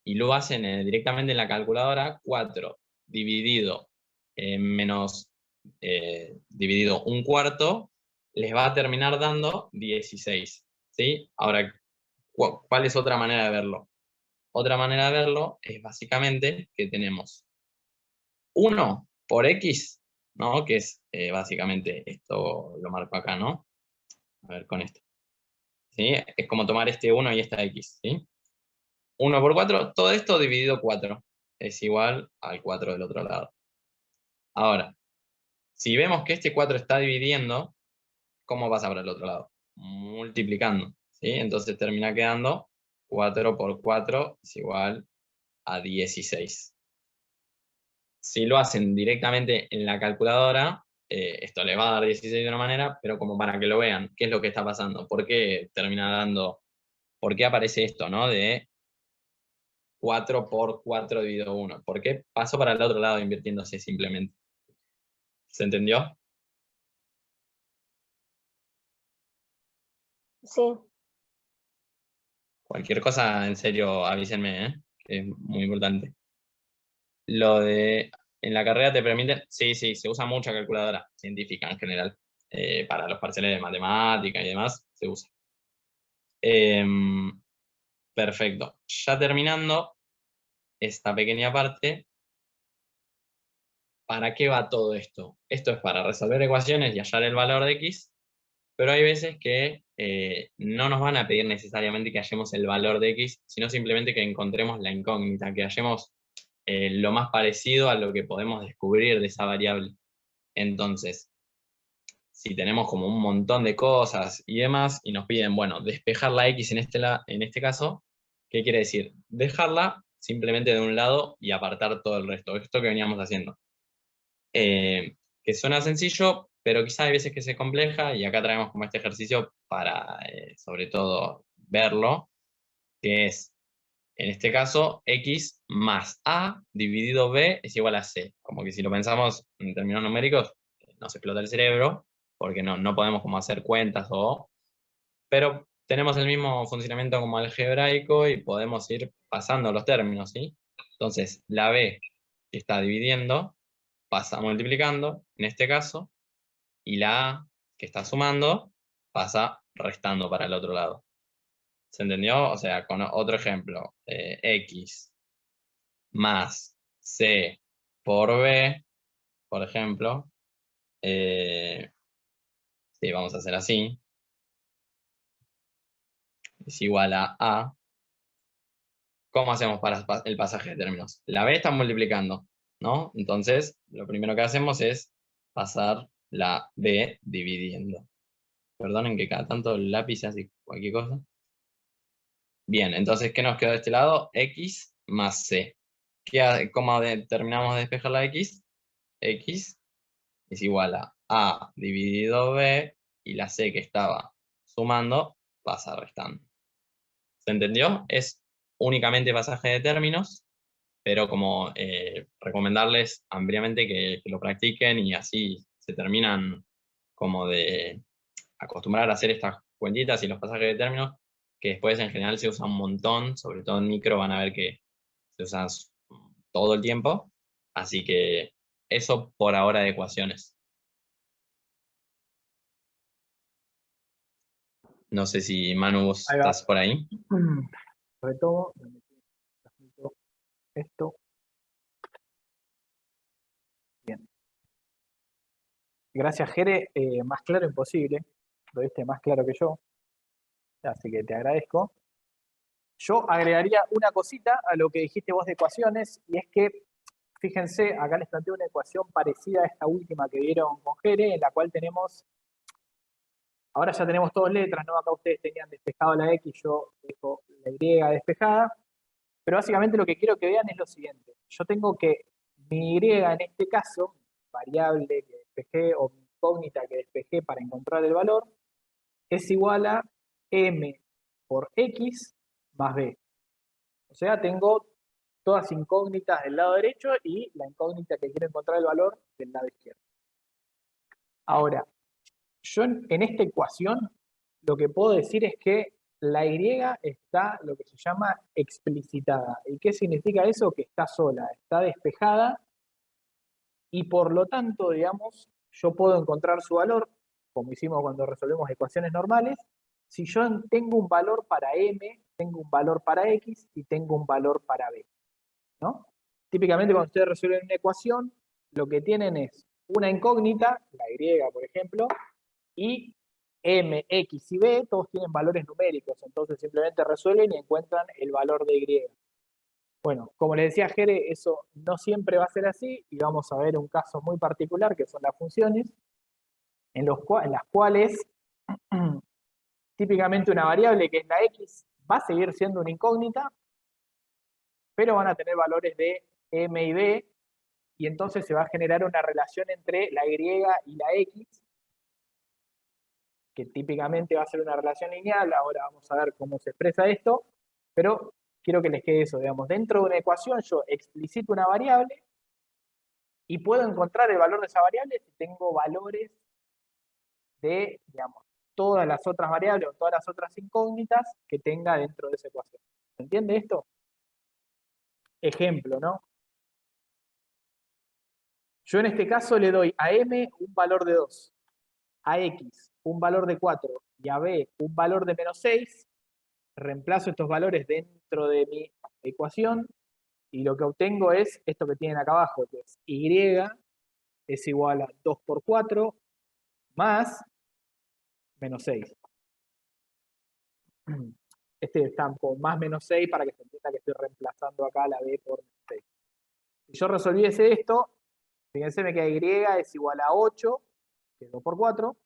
y lo hacen directamente en la calculadora, 4 dividido dividido 1/4, les va a terminar dando 16. ¿Sí? Ahora, ¿cuál es otra manera de verlo? Otra manera de verlo es básicamente que tenemos 1 por x, ¿no? Que es básicamente esto, lo marco acá, ¿no? A ver, con esto. ¿Sí? Es como tomar este 1 y esta x, ¿sí? 1 por 4, todo esto dividido 4 es igual al 4 del otro lado. Ahora, si vemos que este 4 está dividiendo, ¿cómo pasa para el otro lado? Multiplicando, ¿sí? Entonces termina quedando 4 por 4 es igual a 16. Si lo hacen directamente en la calculadora, esto les va a dar 16 de una manera, pero como para que lo vean, ¿qué es lo que está pasando? ¿Por qué termina dando, por qué aparece esto, ¿no? De 4 por 4 dividido 1. ¿Por qué pasó para el otro lado invirtiéndose simplemente? ¿Se entendió? Sí. Cualquier cosa, en serio, avísenme, ¿eh? Que es muy importante. Lo de, en la carrera te permiten, sí, se usa mucha calculadora científica en general. Para los parciales de matemática y demás, se usa. Perfecto. Ya terminando esta pequeña parte, ¿para qué va todo esto? Esto es para resolver ecuaciones y hallar el valor de x, pero hay veces que no nos van a pedir necesariamente que hallemos el valor de x, sino simplemente que encontremos la incógnita, que hallemos lo más parecido a lo que podemos descubrir de esa variable. Entonces, si tenemos como un montón de cosas y demás, y nos piden, bueno, despejar la X en este caso, ¿qué quiere decir? Dejarla simplemente de un lado y apartar todo el resto. Esto que veníamos haciendo. Que suena sencillo, pero quizá hay veces que se compleja, y acá traemos como este ejercicio para, sobre todo, verlo, que es, en este caso, X más A dividido B es igual a C. Como que si lo pensamos en términos numéricos, nos explota el cerebro, porque no podemos como hacer cuentas pero tenemos el mismo funcionamiento como algebraico y podemos ir pasando los términos, ¿sí? Entonces, la B que está dividiendo pasa multiplicando, en este caso, y la A que está sumando pasa restando para el otro lado. ¿Se entendió? O sea, con otro ejemplo, X más C por B, por ejemplo, sí, vamos a hacer así, es igual a A. ¿Cómo hacemos para el pasaje de términos? La B está multiplicando, ¿no? Entonces, lo primero que hacemos es pasar la B dividiendo. Perdonen que cada tanto el lápiz hace cualquier cosa. Bien, entonces, ¿qué nos quedó de este lado? X más C. ¿Cómo terminamos de despejar la X? X es igual a A dividido B, y la C que estaba sumando pasa restando. ¿Se entendió? Es únicamente pasaje de términos, pero como recomendarles ampliamente que lo practiquen, y así se terminan como de acostumbrar a hacer estas cuentitas y los pasajes de términos, que después en general se usan un montón, sobre todo en micro van a ver que se usan todo el tiempo, así que eso por ahora de ecuaciones. No sé si Manu, vos Ahí va. estás por ahí. Retomo. Esto. Bien. Gracias, Jere. Más claro imposible. Lo viste más claro que yo. Así que te agradezco. Yo agregaría una cosita a lo que dijiste vos de ecuaciones, y es que, fíjense, acá les planteo una ecuación parecida a esta última que vieron con Jere, en la cual tenemos, ahora ya tenemos todas letras, ¿no? Acá ustedes tenían despejado la X, yo dejo la Y despejada, pero básicamente lo que quiero que vean es lo siguiente. Yo tengo que mi Y en este caso, variable que despejé o mi incógnita que despejé para encontrar el valor, es igual a M por X más B. O sea, tengo todas incógnitas del lado derecho y la incógnita que quiero encontrar el valor del lado izquierdo. Ahora, yo en esta ecuación lo que puedo decir es que la Y está lo que se llama explicitada. ¿Y qué significa eso? Que está sola, está despejada, y por lo tanto, digamos, yo puedo encontrar su valor, como hicimos cuando resolvemos ecuaciones normales, si yo tengo un valor para M, tengo un valor para X y tengo un valor para B, ¿no? Típicamente cuando ustedes resuelven una ecuación, lo que tienen es una incógnita, la Y, por ejemplo, y M, X y B, todos tienen valores numéricos, entonces simplemente resuelven y encuentran el valor de Y. Bueno, como les decía Jere, eso no siempre va a ser así, y vamos a ver un caso muy particular, que son las funciones, en las cuales típicamente una variable que es la X va a seguir siendo una incógnita, pero van a tener valores de M y B, y entonces se va a generar una relación entre la Y y la X, que típicamente va a ser una relación lineal. Ahora vamos a ver cómo se expresa esto, pero quiero que les quede eso, digamos, dentro de una ecuación yo explicito una variable y puedo encontrar el valor de esa variable si tengo valores de, digamos, todas las otras variables o todas las otras incógnitas que tenga dentro de esa ecuación. ¿Se entiende esto? Ejemplo, ¿no? Yo en este caso le doy a M un valor de 2, a X un valor de 4 y a B un valor de menos 6, reemplazo estos valores dentro de mi ecuación y lo que obtengo es esto que tienen acá abajo, que es Y es igual a 2 por 4 más menos 6. Este está con más menos 6 para que se entienda que estoy reemplazando acá la B por 6. Si yo resolviese esto, Fíjense, me queda y es igual a 8, que es 2 por 4.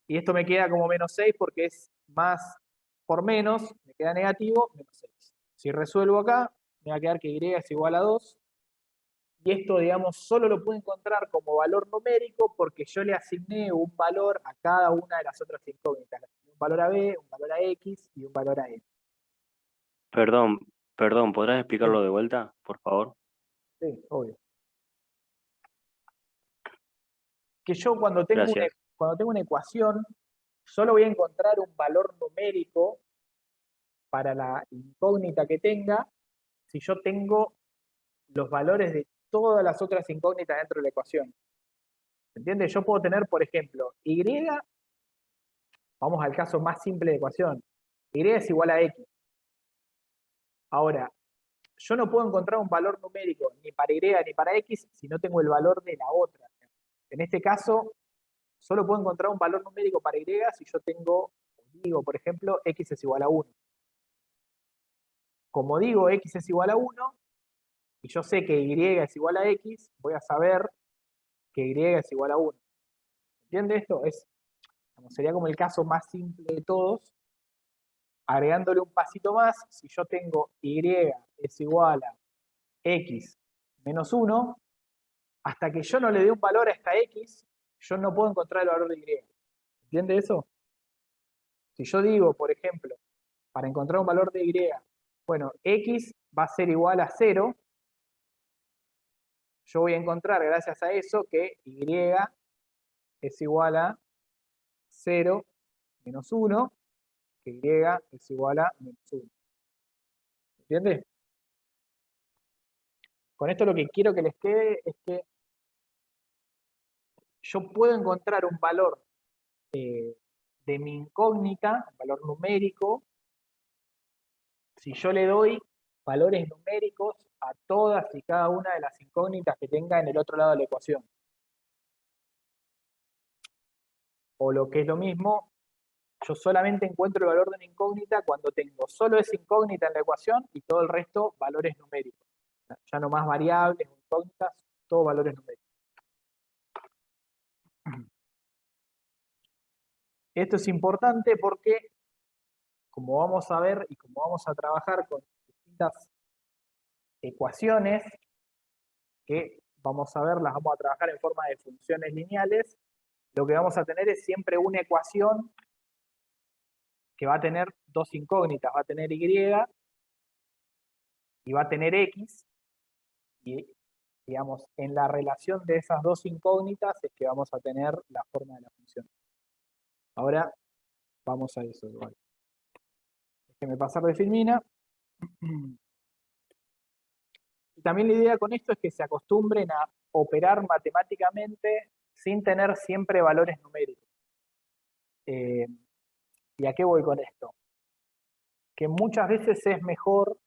Y esto me queda como menos 6 porque es más por menos, me queda negativo, menos 6. Si resuelvo acá, me va a quedar que y es igual a 2. Y esto, digamos, solo lo puedo encontrar como valor numérico porque yo le asigné un valor a cada una de las otras incógnitas. Un valor a b, un valor a x y un valor a n. Perdón, ¿podrás explicarlo de vuelta, por favor? Sí, obvio. Que yo cuando tengo Gracias. una ecuación, solo voy a encontrar un valor numérico para la incógnita que tenga si yo tengo los valores de todas las otras incógnitas dentro de la ecuación. ¿Entiendes? Yo puedo tener, por ejemplo, y, vamos al caso más simple de ecuación, y es igual a x. Ahora, yo no puedo encontrar un valor numérico ni para y ni para x si no tengo el valor de la otra. En este caso, solo puedo encontrar un valor numérico para y si yo digo, por ejemplo, x es igual a 1. Como digo x es igual a 1, y yo sé que y es igual a x, voy a saber que y es igual a 1. ¿Entiende esto? Sería como el caso más simple de todos. Agregándole un pasito más, si yo tengo y es igual a x menos 1, hasta que yo no le dé un valor a esta x, yo no puedo encontrar el valor de y. ¿Entiende eso? Si yo digo, por ejemplo, para encontrar un valor de y, bueno, x va a ser igual a 0, yo voy a encontrar, gracias a eso, que y es igual a 0 menos 1, que y es igual a menos 1. ¿Entiendes? Con esto lo que quiero que les quede es que yo puedo encontrar un valor de mi incógnita, un valor numérico, si yo le doy valores numéricos a todas y cada una de las incógnitas que tenga en el otro lado de la ecuación. O lo que es lo mismo, yo solamente encuentro el valor de una incógnita cuando tengo solo esa incógnita en la ecuación y todo el resto valores numéricos. Ya no más variables o incógnitas, todo valores numéricos. Esto es importante porque, como vamos a ver y como vamos a trabajar con distintas ecuaciones, que vamos a ver, las vamos a trabajar en forma de funciones lineales, lo que vamos a tener es siempre una ecuación que va a tener dos incógnitas, va a tener y va a tener x, y digamos, en la relación de esas dos incógnitas es que vamos a tener la forma de la función. Ahora vamos a eso igual. Déjeme pasar de filmina. Y también la idea con esto es que se acostumbren a operar matemáticamente sin tener siempre valores numéricos. ¿Y a qué voy con esto? Que muchas veces es mejor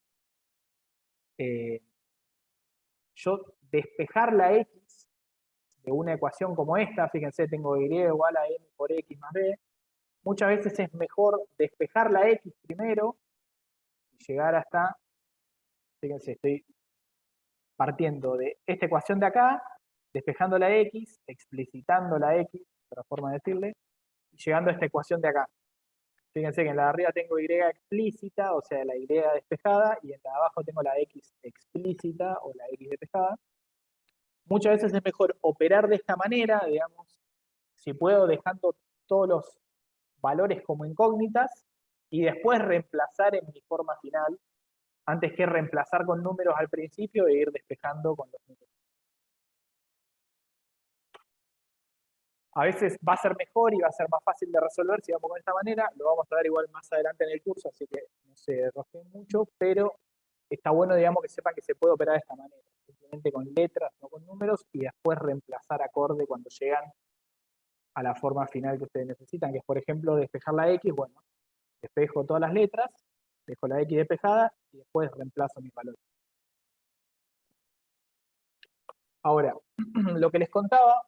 yo despejar la x de una ecuación como esta, fíjense, tengo y igual a m por x más b, muchas veces es mejor despejar la x primero y llegar hasta, fíjense, estoy partiendo de esta ecuación de acá, despejando la x, explicitando la x, otra forma de decirle, y llegando a esta ecuación de acá. Fíjense que en la de arriba tengo y explícita, o sea, la y despejada, y en la de abajo tengo la x explícita, o la x despejada. Muchas veces es mejor operar de esta manera, digamos, si puedo dejando todos los valores como incógnitas, y después reemplazar en mi forma final, antes que reemplazar con números al principio e ir despejando con los números. A veces va a ser mejor y va a ser más fácil de resolver si vamos con esta manera, lo vamos a ver igual más adelante en el curso, así que no se rosquen mucho, pero está bueno, digamos, que sepan que se puede operar de esta manera, simplemente con letras, no con números, y después reemplazar acorde cuando llegan a la forma final que ustedes necesitan, que es, por ejemplo, despejar la x, bueno, despejo todas las letras, dejo la x despejada y después reemplazo mis valores. Ahora, lo que les contaba,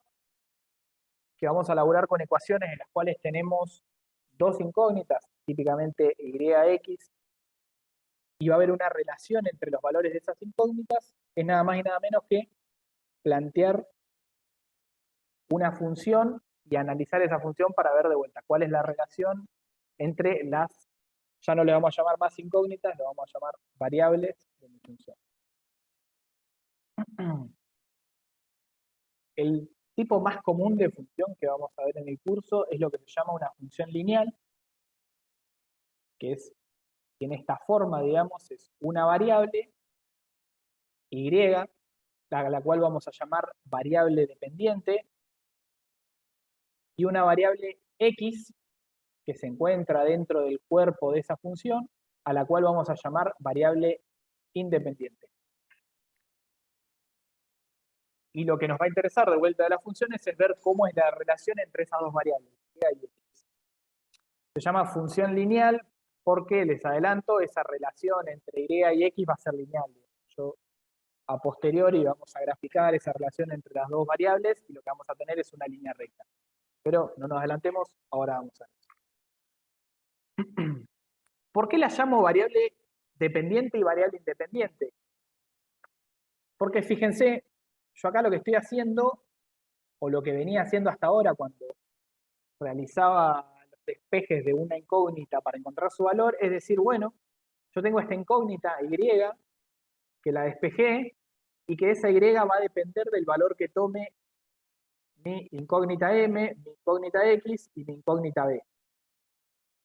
que vamos a laburar con ecuaciones en las cuales tenemos dos incógnitas, típicamente yx, y va a haber una relación entre los valores de esas incógnitas, es nada más y nada menos que plantear una función y analizar esa función para ver de vuelta cuál es la relación entre las, ya no le vamos a llamar más incógnitas, le vamos a llamar variables de mi función. El tipo más común de función que vamos a ver en el curso es lo que se llama una función lineal, que es, en esta forma, digamos, es una variable, y, a la cual vamos a llamar variable dependiente, y una variable x, que se encuentra dentro del cuerpo de esa función, a la cual vamos a llamar variable independiente. Y lo que nos va a interesar de vuelta de las funciones es ver cómo es la relación entre esas dos variables, y x. Se llama función lineal porque, les adelanto, esa relación entre y y x va a ser lineal. Yo, a posteriori, vamos a graficar esa relación entre las dos variables y lo que vamos a tener es una línea recta. Pero no nos adelantemos, ahora vamos a ver. ¿Por qué la llamo variable dependiente y variable independiente? Porque fíjense, yo acá lo que estoy haciendo, o lo que venía haciendo hasta ahora cuando realizaba los despejes de una incógnita para encontrar su valor, es decir, bueno, yo tengo esta incógnita y, que la despejé, y que esa y va a depender del valor que tome mi incógnita m, mi incógnita x y mi incógnita b,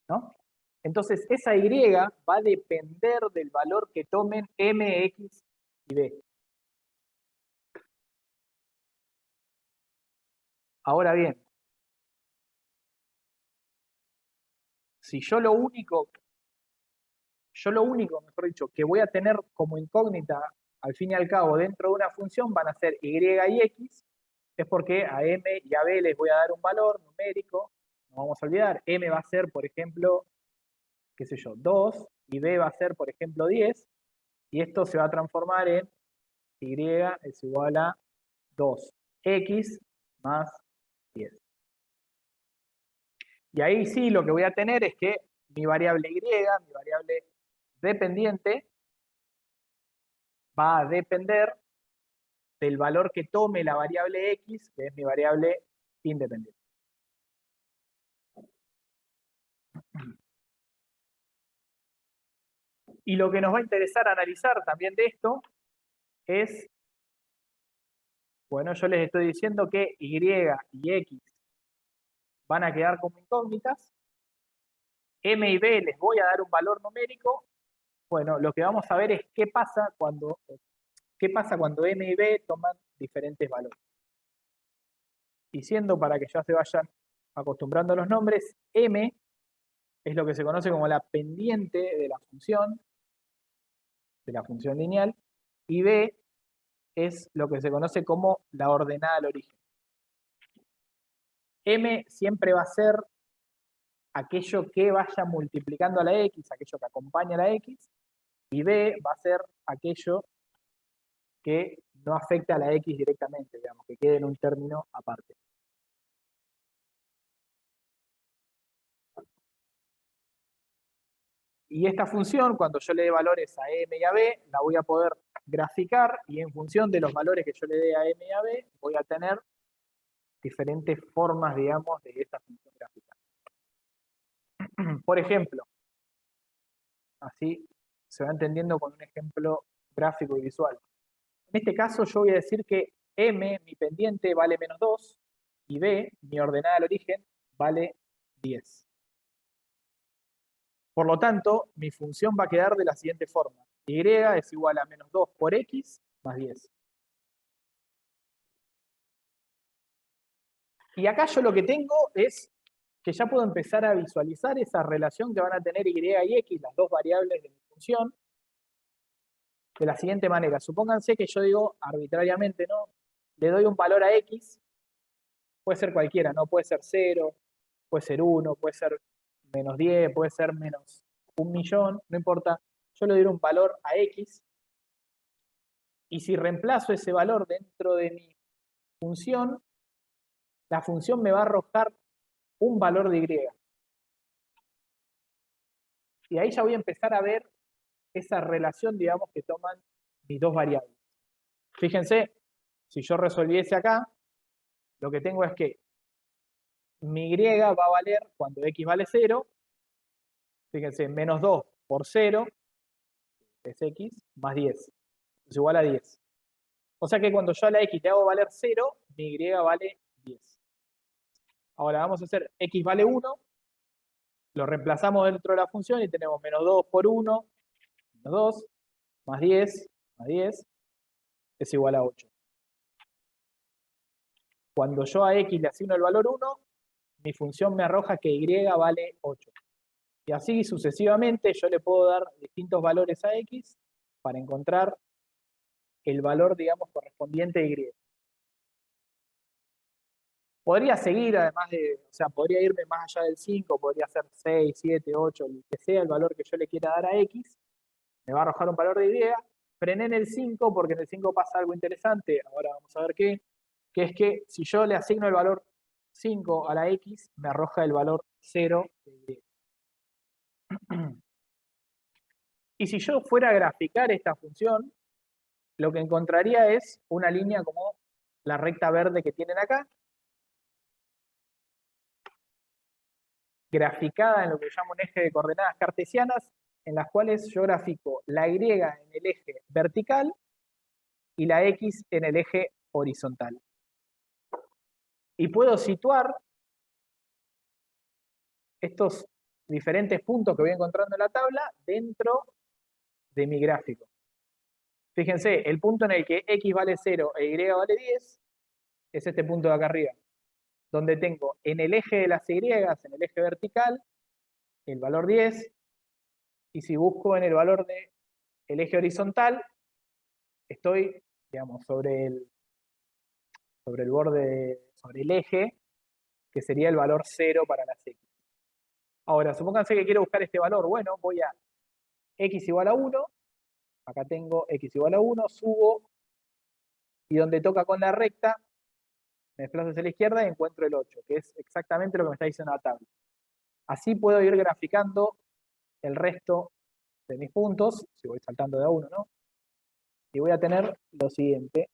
¿no? Entonces, esa y va a depender del valor que tomen m, x y b. Ahora bien, si yo lo único, mejor dicho, que voy a tener como incógnita, al fin y al cabo, dentro de una función, van a ser y y x, es porque a m y a b les voy a dar un valor numérico, no vamos a olvidar, m va a ser, por ejemplo, qué sé yo, 2, y b va a ser, por ejemplo, 10, y esto se va a transformar en y es igual a 2x más 10. Y ahí sí lo que voy a tener es que mi variable y, mi variable dependiente, va a depender del valor que tome la variable x, que es mi variable independiente. Y lo que nos va a interesar analizar también de esto es, bueno, yo les estoy diciendo que y x van a quedar como incógnitas, m y b les voy a dar un valor numérico. Bueno, lo que vamos a ver es qué pasa cuando m y b toman diferentes valores. Diciendo, para que ya se vayan acostumbrando a los nombres, m es lo que se conoce como la pendiente de la función lineal, y b es lo que se conoce como la ordenada al origen. M siempre va a ser aquello que vaya multiplicando a la x, aquello que acompaña a la x, y b va a ser aquello que no afecta a la x directamente, digamos, que quede en un término aparte. Y esta función, cuando yo le dé valores a m y a b, la voy a poder graficar, y en función de los valores que yo le dé a m y a b, voy a tener diferentes formas, digamos, de esta función gráfica. Por ejemplo, así se va entendiendo con un ejemplo gráfico y visual. En este caso yo voy a decir que m, mi pendiente, vale menos 2, y b, mi ordenada al origen, vale 10. Por lo tanto, mi función va a quedar de la siguiente forma. Y es igual a menos 2 por x más 10. Y acá yo lo que tengo es que ya puedo empezar a visualizar esa relación que van a tener y x, las dos variables de mi función, de la siguiente manera. Supónganse que yo digo arbitrariamente, ¿no? Le doy un valor a x, puede ser cualquiera, ¿no? Puede ser 0, puede ser 1, puede ser menos 10, puede ser menos 1.000.000, no importa. Yo le doy un valor a x, y si reemplazo ese valor dentro de mi función, la función me va a arrojar un valor de y. Y ahí ya voy a empezar a ver esa relación, digamos, que toman mis dos variables. Fíjense, si yo resolviese acá, lo que tengo es que mi y va a valer, cuando x vale 0, fíjense, menos 2 por 0, es x, más 10. Es igual a 10. O sea que cuando yo a la x le hago valer 0, mi y vale 10. Ahora vamos a hacer x vale 1, lo reemplazamos dentro de la función y tenemos menos 2 por 1, menos 2, más 10, es igual a 8. Cuando yo a x le asigno el valor 1, mi función me arroja que y vale 8. Y así sucesivamente yo le puedo dar distintos valores a x para encontrar el valor, digamos, correspondiente a y. Podría seguir, además o sea, podría irme más allá del 5, podría ser 6, 7, 8, el que sea el valor que yo le quiera dar a x, me va a arrojar un valor de y. Frené en el 5 porque en el 5 pasa algo interesante, ahora vamos a ver qué, que es que si yo le asigno el valor 5 a la x, me arroja el valor 0 de y. Y si yo fuera a graficar esta función, lo que encontraría es una línea como la recta verde que tienen acá, graficada en lo que llamo un eje de coordenadas cartesianas, en las cuales yo grafico la y en el eje vertical y la x en el eje horizontal. Y puedo situar estos diferentes puntos que voy encontrando en la tabla dentro de mi gráfico. Fíjense, el punto en el que x vale 0 e y vale 10 es este punto de acá arriba, donde tengo en el eje de las y, en el eje vertical, el valor 10, y si busco en el valor del eje horizontal, estoy, digamos, sobre el borde, sobre el eje, que sería el valor 0 para las x. Ahora, supónganse que quiero buscar este valor. Bueno, voy a x igual a 1, acá tengo x igual a 1, subo, y donde toca con la recta, me desplazo hacia la izquierda y encuentro el 8, que es exactamente lo que me está diciendo la tabla. Así puedo ir graficando el resto de mis puntos, si voy saltando de a uno, ¿no? Y voy a tener lo siguiente.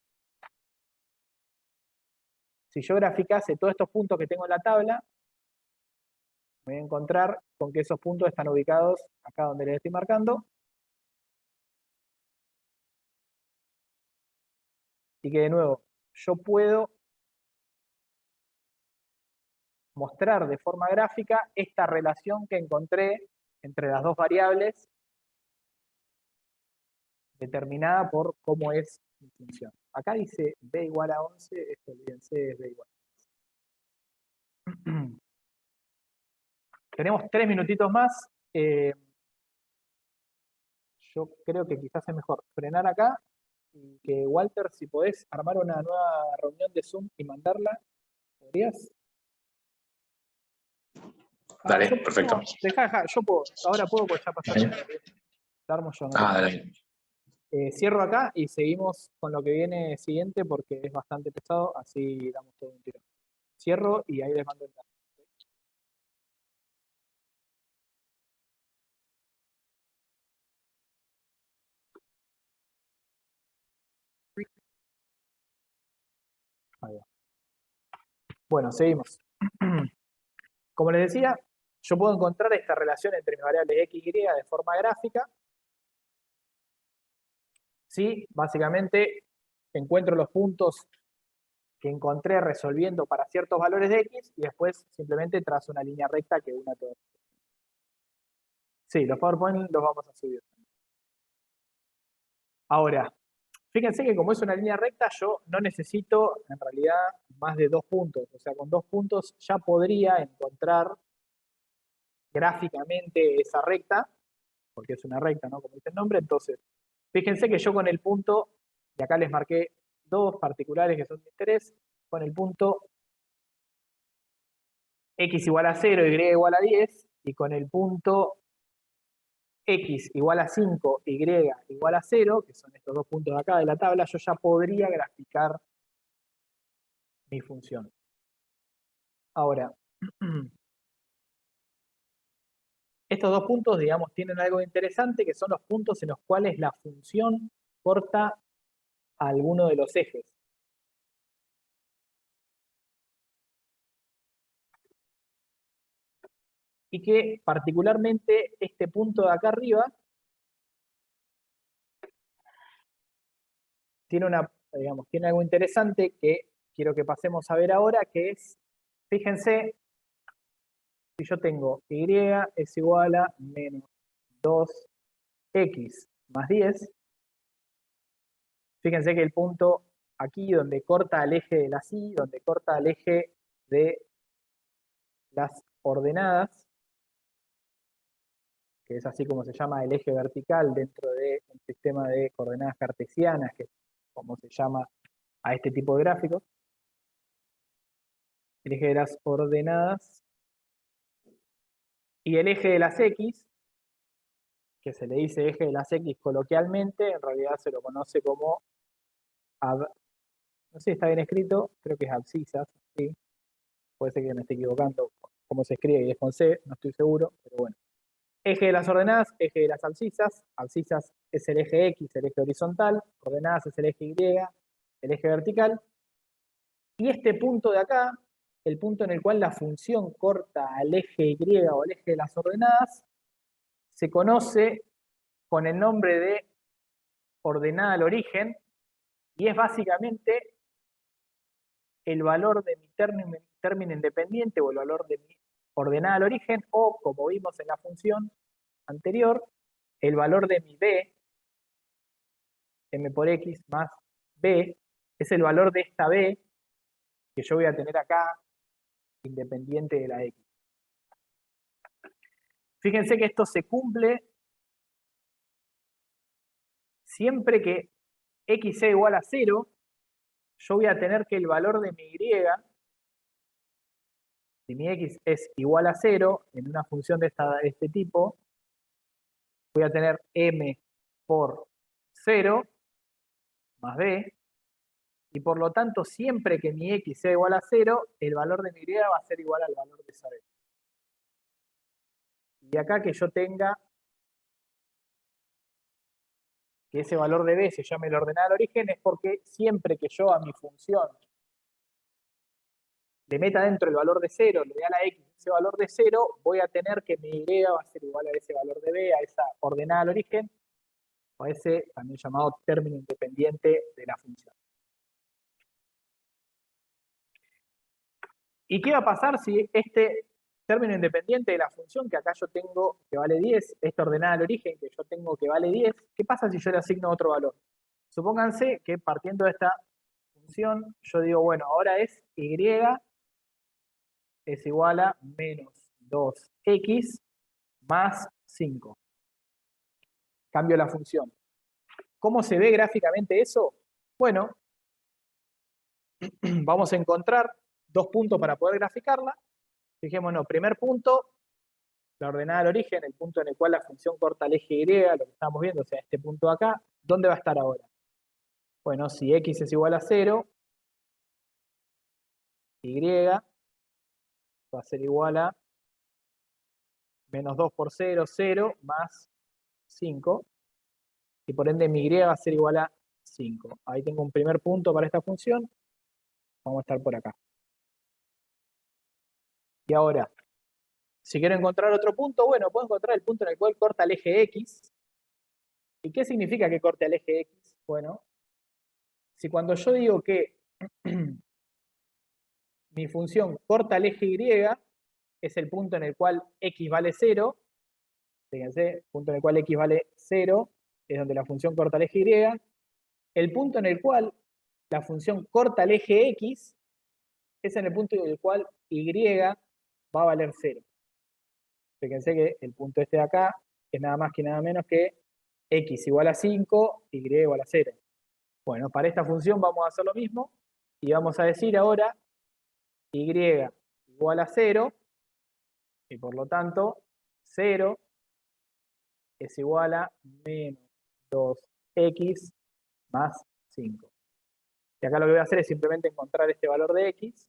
Si yo graficase todos estos puntos que tengo en la tabla, me voy a encontrar con que esos puntos están ubicados acá donde les estoy marcando. Y que de nuevo, yo puedo mostrar de forma gráfica esta relación que encontré entre las dos variables determinada por cómo es mi función. Acá dice b igual a 11, esto olvídense, es b igual a 11. Tenemos 3 minutitos más. Yo creo que quizás es mejor frenar acá y que Walter, si podés armar una nueva reunión de Zoom y mandarla, ¿podrías? Dale, perfecto. No, deja, yo puedo, ahora puedo porque ya pasaron. La armo yo, ¿no? Dale. Cierro acá y seguimos con lo que viene siguiente porque es bastante pesado, así damos todo un tiro. Cierro y ahí les mando el dato. Ahí va. Bueno, seguimos. Como les decía, yo puedo encontrar esta relación entre mis variables x y y de forma gráfica. Sí, básicamente encuentro los puntos que encontré resolviendo para ciertos valores de x y después simplemente trazo una línea recta que una todas. Sí, los PowerPoint los vamos a subir. Ahora, fíjense que como es una línea recta, yo no necesito en realidad más de 2 puntos. O sea, con 2 puntos ya podría encontrar gráficamente esa recta, porque es una recta, ¿no? Como dice el nombre. Entonces, fíjense que yo con el punto, y acá les marqué 2 particulares que son de interés, con el punto x igual a 0, y igual a 10, y con el punto x igual a 5, y igual a 0, que son estos 2 puntos de acá de la tabla, yo ya podría graficar mi función. Ahora, estos 2 puntos, digamos, tienen algo interesante, que son los puntos en los cuales la función corta a alguno de los ejes. y que particularmente este punto de acá arriba tiene tiene algo interesante que quiero que pasemos a ver ahora, que es, fíjense, si yo tengo y es igual a menos 2x más 10, fíjense que el punto aquí donde corta el eje de la y, donde corta el eje de las ordenadas, que es así como se llama el eje vertical dentro del sistema de coordenadas cartesianas, que es como se llama a este tipo de gráficos. El eje de las ordenadas y el eje de las x, que se le dice eje de las x coloquialmente, en realidad se lo conoce como, no sé si está bien escrito, creo que es abscisas, ¿sí? Puede ser que me esté equivocando cómo se escribe y es con C, no estoy seguro, pero bueno. Eje de las ordenadas, eje de las abscisas. Abscisas es el eje X, el eje horizontal. Ordenadas es el eje Y, el eje vertical. Y este punto de acá, el punto en el cual la función corta al eje Y o al eje de las ordenadas, se conoce con el nombre de ordenada al origen y es básicamente el valor de mi término independiente o el valor de mi ordenada al origen o, como vimos en la función anterior, el valor de mi b, m por x más b, es el valor de esta b que yo voy a tener acá independiente de la x. Fíjense que esto se cumple siempre que x sea igual a 0, yo voy a tener que el valor de mi y, si mi x es igual a 0, en una función de este tipo, voy a tener m por 0 más b, y por lo tanto, siempre que mi x sea igual a 0, el valor de mi y va a ser igual al valor de esa b. Y acá que yo tenga que ese valor de b se llame el ordenado al origen es porque siempre que yo a mi función le meta dentro el valor de 0, le dé a la x ese valor de 0, voy a tener que mi y va a ser igual a ese valor de b, a esa ordenada al origen, o a ese también llamado término independiente de la función. ¿Y qué va a pasar si este término independiente de la función, que acá yo tengo que vale 10, esta ordenada al origen que yo tengo que vale 10, qué pasa si yo le asigno otro valor? Supónganse que partiendo de esta función, yo digo, bueno, ahora es y es igual a menos 2x más 5. Cambio la función. ¿Cómo se ve gráficamente eso? Bueno, vamos a encontrar dos puntos para poder graficarla. Fijémonos, primer punto, la ordenada al origen, el punto en el cual la función corta el eje Y, lo que estamos viendo, o sea, este punto de acá, ¿dónde va a estar ahora? Bueno, si x es igual a 0, y va a ser igual a menos 2 por 0, 0, más 5, y por ende mi y va a ser igual a 5. Ahí tengo un primer punto para esta función, vamos a estar por acá. Y ahora, si quiero encontrar otro punto, bueno, puedo encontrar el punto en el cual corta el eje X. ¿Y qué significa que corte el eje X? Bueno, si cuando yo digo que mi función corta el eje Y, es el punto en el cual x vale 0, fíjense, el punto en el cual x vale 0, es donde la función corta el eje Y, el punto en el cual la función corta el eje X, es en el punto en el cual y va a valer 0. Fíjense que el punto este de acá es nada más que nada menos que x igual a 5, y igual a 0. Bueno, para esta función vamos a hacer lo mismo, y vamos a decir ahora y igual a 0, y por lo tanto 0 es igual a menos 2x más 5. Y acá lo que voy a hacer es simplemente encontrar este valor de x,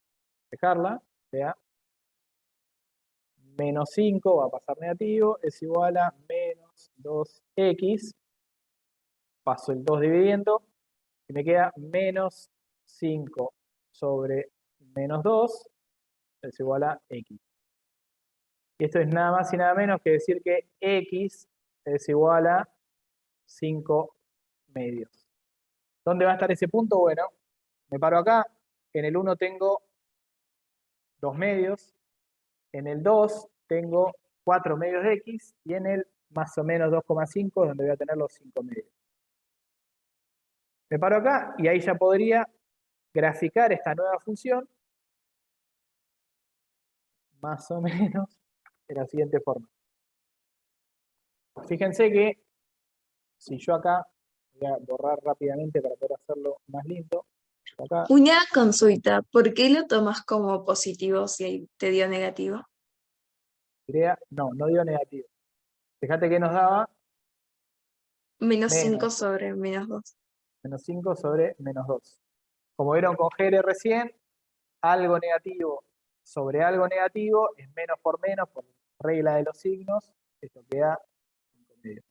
dejarla, o sea, menos 5 va a pasar negativo, es igual a menos 2x, paso el 2 dividiendo, y me queda menos 5 sobre menos 2, es igual a x. Y esto es nada más y nada menos que decir que x es igual a 5 medios. ¿Dónde va a estar ese punto? Bueno, me paro acá. En el 1 tengo 2 medios. En el 2 tengo 4 medios de x. Y en el más o menos 2,5 donde voy a tener los 5 medios. Me paro acá y ahí ya podría graficar esta nueva función más o menos de la siguiente forma. Fíjense que si yo acá voy a borrar rápidamente para poder hacerlo más lindo. Acá, Una consulta, ¿por qué lo tomas como positivo si ahí te dio negativo? no dio negativo. Fíjate que nos daba Menos 5 menos, sobre menos 2. menos 5 sobre menos 2. Como vieron con GR recién, algo negativo sobre algo negativo es menos por regla de los signos. Esto queda 5 medios.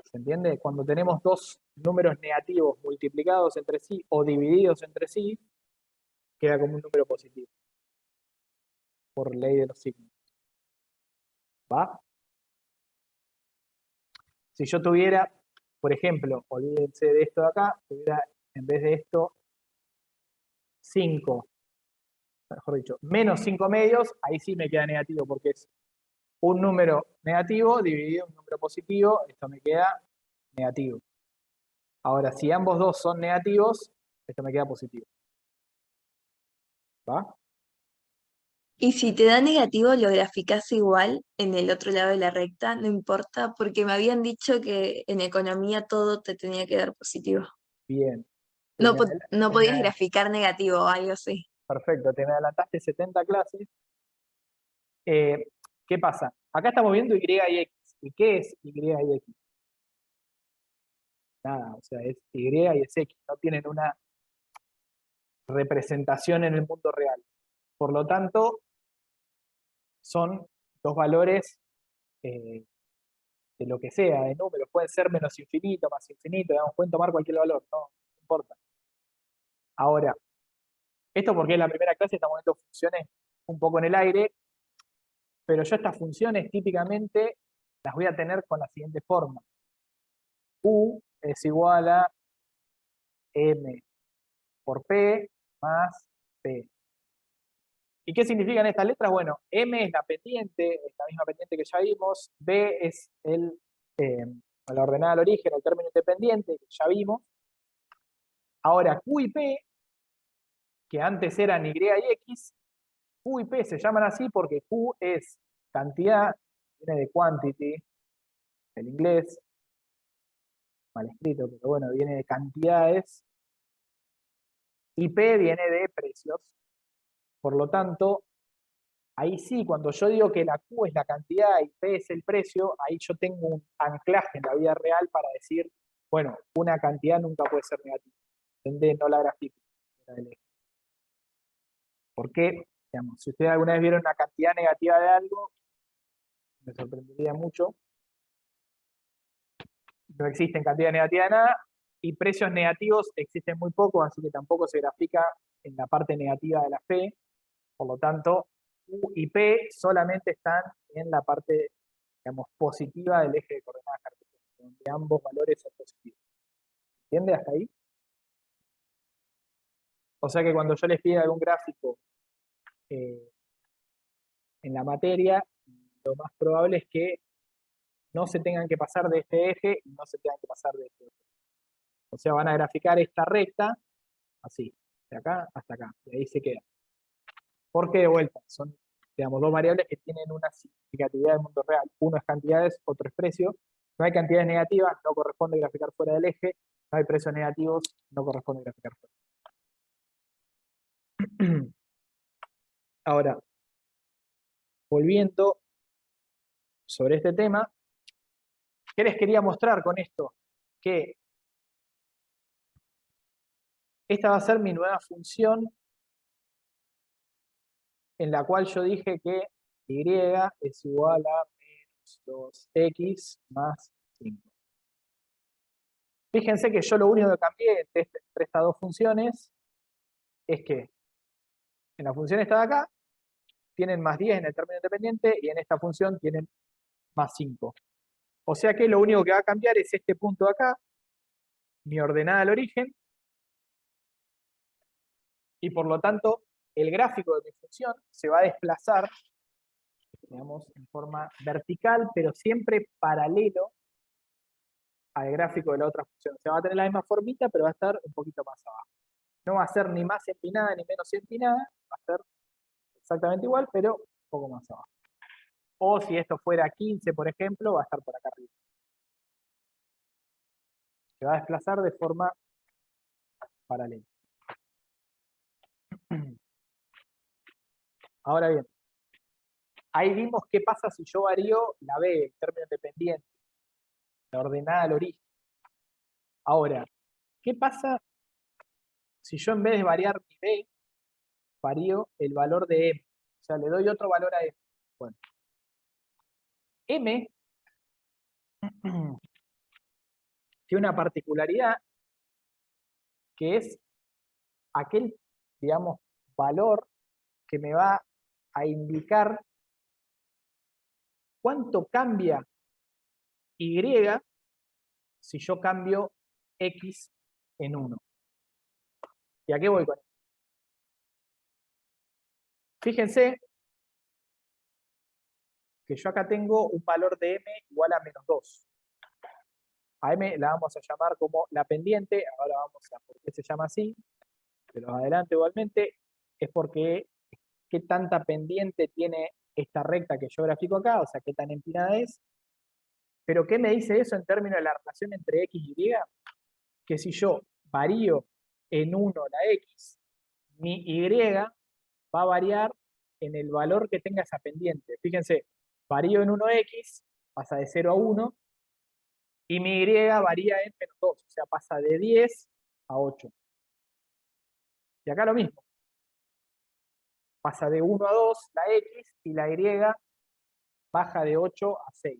¿Se entiende? Cuando tenemos dos números negativos multiplicados entre sí o divididos entre sí, queda como un número positivo. Por ley de los signos. ¿Va? Si yo tuviera, por ejemplo, olvídense de esto de acá, tuviera en vez de esto 5, mejor dicho, menos 5 medios, ahí sí me queda negativo porque es un número negativo dividido en un número positivo, esto me queda negativo. Ahora, si ambos dos son negativos, esto me queda positivo. ¿Va? Y si te da negativo, lo graficás igual en el otro lado de la recta, no importa, porque me habían dicho que en economía todo te tenía que dar positivo. Bien. No, no podías graficar negativo o algo así. Perfecto, te me adelantaste 70 clases. ¿Qué pasa? Acá estamos viendo Y y X. ¿Y qué es Y y X? Nada, o sea, es Y y es X. No tienen una representación en el mundo real. Por lo tanto, son dos valores de lo que sea, de números. Pueden ser menos infinito, más infinito, digamos, pueden tomar cualquier valor, no importa. Ahora, esto porque es la primera clase, estamos viendo funciones un poco en el aire, pero yo estas funciones típicamente las voy a tener con la siguiente forma. U es igual a M por P más P. ¿Y qué significan estas letras? Bueno, M es la pendiente, es la misma pendiente que ya vimos. B es la ordenada al origen, el término independiente, que ya vimos. Ahora, Q y P, que antes eran Y y X, Q y P se llaman así porque Q es cantidad, viene de quantity, del inglés, mal escrito, pero bueno, viene de cantidades. Y P viene de precios. Por lo tanto, ahí sí, cuando yo digo que la Q es la cantidad y P es el precio, ahí yo tengo un anclaje en la vida real para decir, bueno, una cantidad nunca puede ser negativa. ¿Entendés? No la grafico. Porque, digamos, si ustedes alguna vez vieron una cantidad negativa de algo, me sorprendería mucho. No existen cantidades negativas de nada, y precios negativos existen muy pocos, así que tampoco se grafica en la parte negativa de la P. Por lo tanto, U y P solamente están en la parte, digamos, positiva del eje de coordenadas cartesianas, donde ambos valores son positivos. ¿Entiende hasta ahí? O sea que cuando yo les pida algún gráfico en la materia, lo más probable es que no se tengan que pasar de este eje y no se tengan que pasar de este eje. O sea, van a graficar esta recta, así, de acá hasta acá, y ahí se queda. Porque de vuelta, son, digamos, dos variables que tienen una significatividad del mundo real. Uno es cantidades, otro es precio. No hay cantidades negativas, no corresponde graficar fuera del eje. No hay precios negativos, no corresponde graficar fuera. Ahora, volviendo sobre este tema, ¿qué les quería mostrar con esto? Que esta va a ser mi nueva función en la cual yo dije que Y es igual a menos 2x más 5. Fíjense que yo lo único que cambié entre estas dos funciones es que En la función esta de acá, tienen más 10 en el término independiente y en esta función tienen más 5. O sea que lo único que va a cambiar es este punto de acá, mi ordenada al origen, y por lo tanto el gráfico de mi función se va a desplazar, digamos, en forma vertical, pero siempre paralelo al gráfico de la otra función. O sea, va a tener la misma formita, pero va a estar un poquito más abajo. No va a ser ni más empinada ni menos empinada, va a ser exactamente igual, pero un poco más abajo. O si esto fuera 15, por ejemplo, va a estar por acá arriba. Se va a desplazar de forma paralela. Ahora bien, ahí vimos qué pasa si yo varío la B, el término independiente, la ordenada al origen. Ahora, ¿qué pasa si yo en vez de variar mi B, varío el valor de M? O sea, le doy otro valor a M. Bueno, M tiene una particularidad que es aquel, digamos, valor que me va a indicar cuánto cambia Y si yo cambio X en 1. ¿Y a qué voy con esto? Fíjense que yo acá tengo un valor de M igual a menos 2. A M la vamos a llamar como la pendiente, ahora vamos a por qué se llama así, pero adelante igualmente, es porque qué tanta pendiente tiene esta recta que yo grafico acá, o sea, qué tan empinada es. Pero ¿qué me dice eso en términos de la relación entre X y Y? Que si yo varío en 1 la X, mi Y va a variar en el valor que tenga esa pendiente. Fíjense, varío en 1X, pasa de 0 a 1, y mi Y varía en menos 2, o sea, pasa de 10 a 8. Y acá lo mismo. Pasa de 1 a 2 la X y la Y baja de 8 a 6.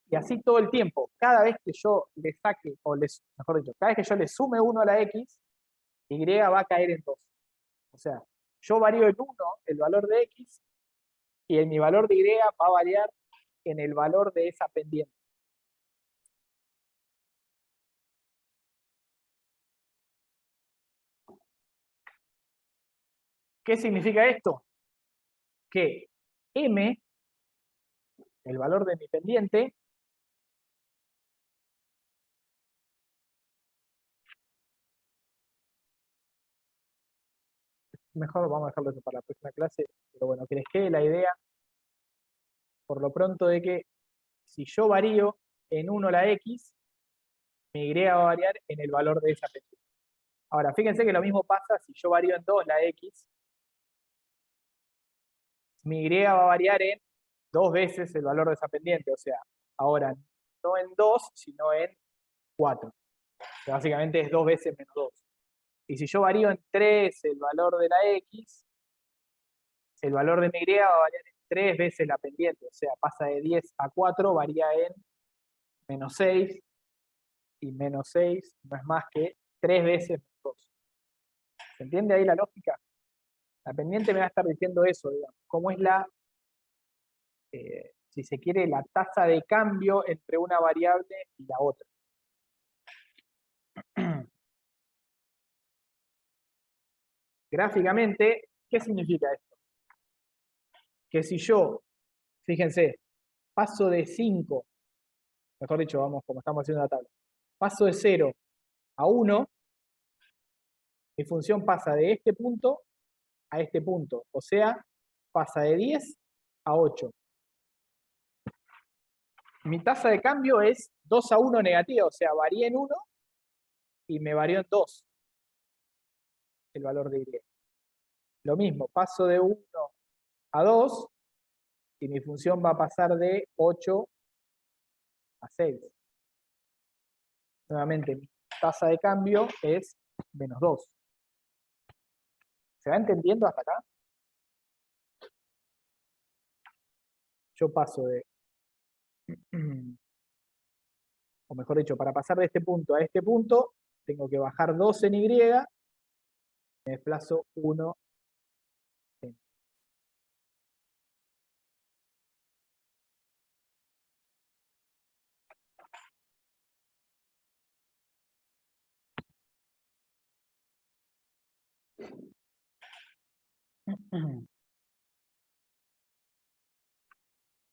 Y así todo el tiempo. Cada vez que yo le saque, o mejor dicho, cada vez que yo le sume 1 a la X, Y va a caer en 2. O sea, yo varío en 1 el valor de X y mi valor de Y va a variar en el valor de esa pendiente. ¿Qué significa esto? Que M, el valor de mi pendiente, mejor vamos a dejarlo eso para la próxima clase, pero bueno, que les quede la idea, por lo pronto, de que si yo varío en 1 la X, mi Y va a variar en el valor de esa pendiente. Ahora, fíjense que lo mismo pasa si yo varío en 2 la X, mi Y va a variar en 2 veces el valor de esa pendiente, o sea, ahora no en 2, sino en 4. Que básicamente es 2 veces menos 2. Y si yo varío en 3 el valor de la X, el valor de mi Y va a variar en 3 veces la pendiente, o sea, pasa de 10 a 4, varía en menos 6, y menos 6 no es más que 3 veces menos 2. ¿Se entiende ahí la lógica? La pendiente me va a estar diciendo eso, digamos, cómo es la, si se quiere, la tasa de cambio entre una variable y la otra. Gráficamente, ¿qué significa esto? Que si yo, fíjense, paso de 5, mejor dicho, vamos como estamos haciendo la tabla, paso de 0 a 1, mi función pasa de este punto a este punto, o sea, pasa de 10 a 8. Mi tasa de cambio es 2 a 1 negativa, o sea, varía en 1 y me varió en 2 el valor de Y. Lo mismo, paso de 1 a 2 y mi función va a pasar de 8 a 6. Nuevamente, mi tasa de cambio es menos 2. ¿Se va entendiendo hasta acá? Yo paso de, o mejor dicho, para pasar de este punto a este punto, tengo que bajar 2 en Y, me desplazo 1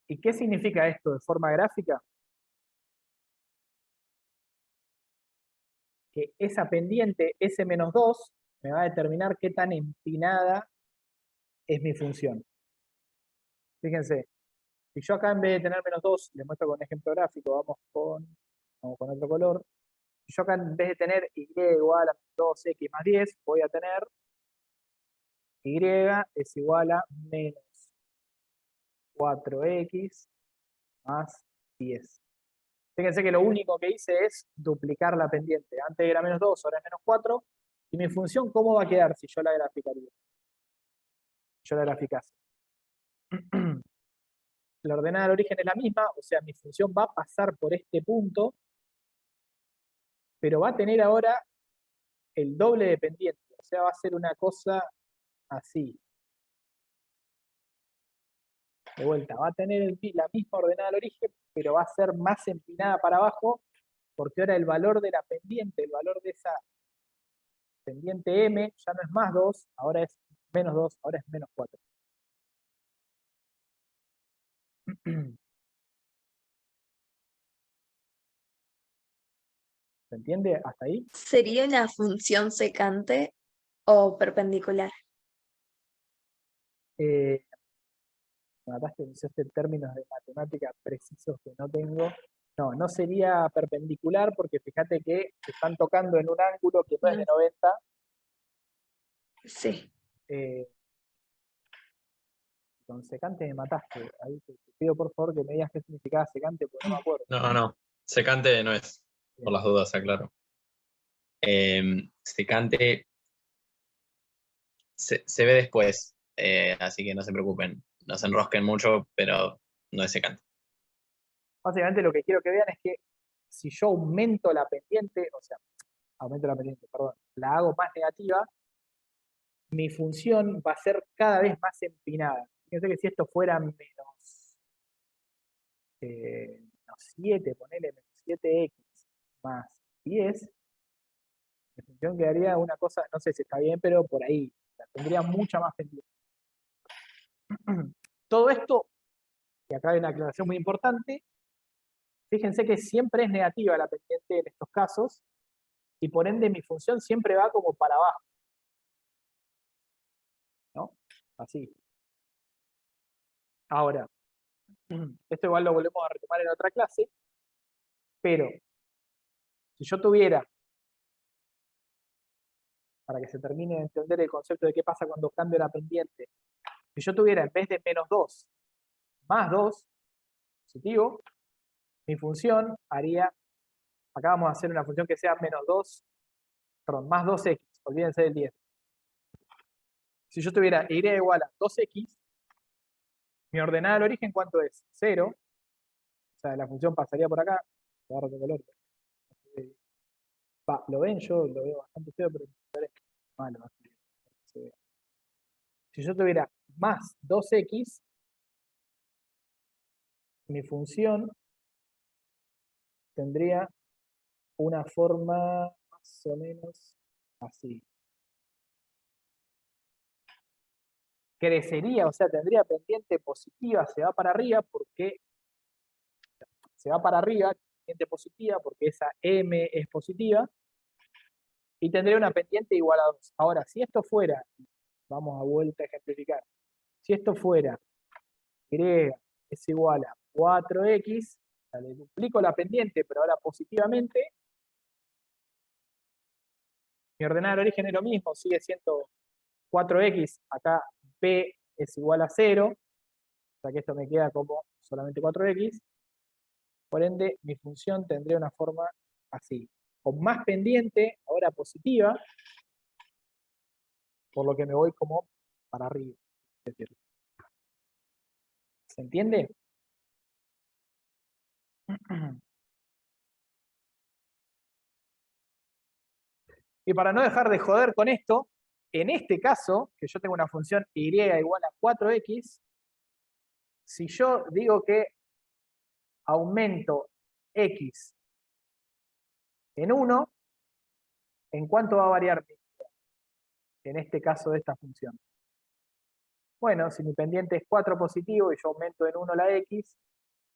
¿Y qué significa esto de forma gráfica? Que esa pendiente, S-2, me va a determinar qué tan empinada es mi función. Fíjense, si yo acá en vez de tener -2, les muestro con un ejemplo gráfico, vamos con otro color. Si yo acá en vez de tener y igual a 2x más 10, voy a tener y es igual a menos 4x más 10. Fíjense que lo único que hice es duplicar la pendiente. Antes era -2, ahora es -4. ¿Y mi función cómo va a quedar si yo la graficaría? Yo la graficase. La ordenada del origen es la misma, o sea, mi función va a pasar por este punto, pero va a tener ahora el doble de pendiente. O sea, va a ser una cosa así. De vuelta, va a tener la misma ordenada del origen, pero va a ser más empinada para abajo, porque ahora el valor de la pendiente, el valor de esa pendiente m, ya no es más 2, ahora es -2, ahora es -4. ¿Se entiende hasta ahí? ¿Sería una función secante o perpendicular? Me mataste, me usaste términos de matemática precisos que no tengo. No, no sería perpendicular porque fíjate que se están tocando en un ángulo que no es de 90. Sí. Con secante me mataste. Ahí te pido por favor que me digas qué significaba secante porque no me acuerdo. No. Secante no es, por las dudas, aclaro. Secante se ve después, así que no se preocupen. No se enrosquen mucho, pero no es secante. Básicamente lo que quiero que vean es que si yo aumento la pendiente, o sea, perdón, la hago más negativa, mi función va a ser cada vez más empinada. Fíjense que si esto fuera menos 7, ponele menos 7x más 10, mi función quedaría una cosa, no sé si está bien, pero por ahí, o sea, tendría mucha más pendiente. Todo esto, y acá hay una aclaración muy importante, fíjense que siempre es negativa la pendiente en estos casos, y por ende mi función siempre va como para abajo. ¿No? Así. Ahora, esto igual lo volvemos a retomar en otra clase, pero si yo tuviera, para que se termine de entender el concepto de qué pasa cuando cambio la pendiente, si yo tuviera en vez de -2, más 2, positivo, mi función haría, acá vamos a hacer una función que sea más 2x, olvídense del 10. Si yo tuviera y igual a 2x, mi ordenada al origen, ¿cuánto es? 0. O sea, la función pasaría por acá. Agarro otro color. ¿Lo ven? Yo lo veo bastante feo, pero es malo. Si yo tuviera más 2x, mi función tendría una forma más o menos así. Crecería, o sea, tendría pendiente positiva, se va para arriba porque pendiente positiva porque esa m es positiva, y tendría una pendiente igual a 2. Ahora, si esto fuera, vamos a vuelta a ejemplificar, si esto fuera y es igual a 4x, le duplico la pendiente, pero ahora positivamente, mi ordenada de origen es lo mismo, sigue siendo 4x, acá p es igual a 0, o sea que esto me queda como solamente 4x, por ende mi función tendría una forma así, con más pendiente, ahora positiva, por lo que me voy como para arriba. Es decir, ¿se entiende? Y para no dejar de joder con esto, en este caso, que yo tengo una función y igual a 4x, si yo digo que aumento x en 1, ¿en cuánto va a variar en este caso de esta función? Bueno, si mi pendiente es 4 positivo y yo aumento en 1 la X,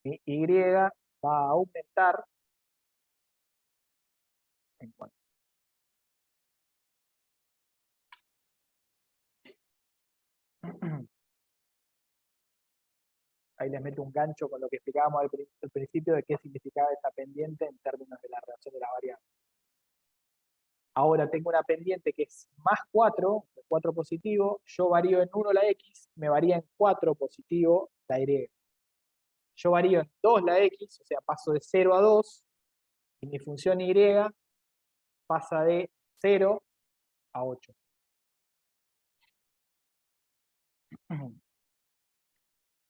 mi Y va a aumentar en 4. Ahí les meto un gancho con lo que explicábamos al principio de qué significaba esa pendiente en términos de la relación de la variable. Ahora tengo una pendiente que es más 4, 4 positivo, yo varío en 1 la X, me varía en 4 positivo la Y. Yo varío en 2 la X, o sea, paso de 0 a 2, y mi función Y pasa de 0 a 8.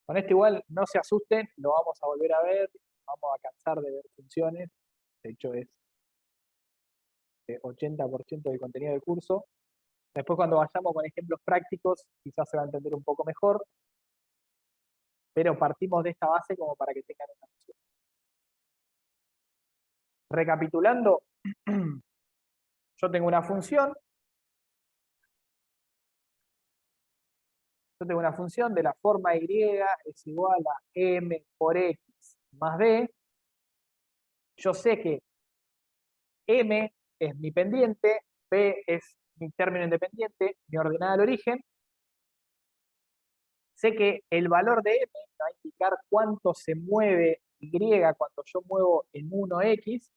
Con esto igual no se asusten, lo vamos a volver a ver, vamos a cansar de ver funciones, de hecho es 80% del contenido del curso. Después cuando vayamos con ejemplos prácticos, quizás se va a entender un poco mejor, pero partimos de esta base como para que tengan una noción. Recapitulando, yo tengo una función, de la forma Y es igual a M por X más B. Yo sé que M es mi pendiente, B es mi término independiente, mi ordenada al origen. Sé que el valor de M me va a indicar cuánto se mueve Y cuando yo muevo en 1X.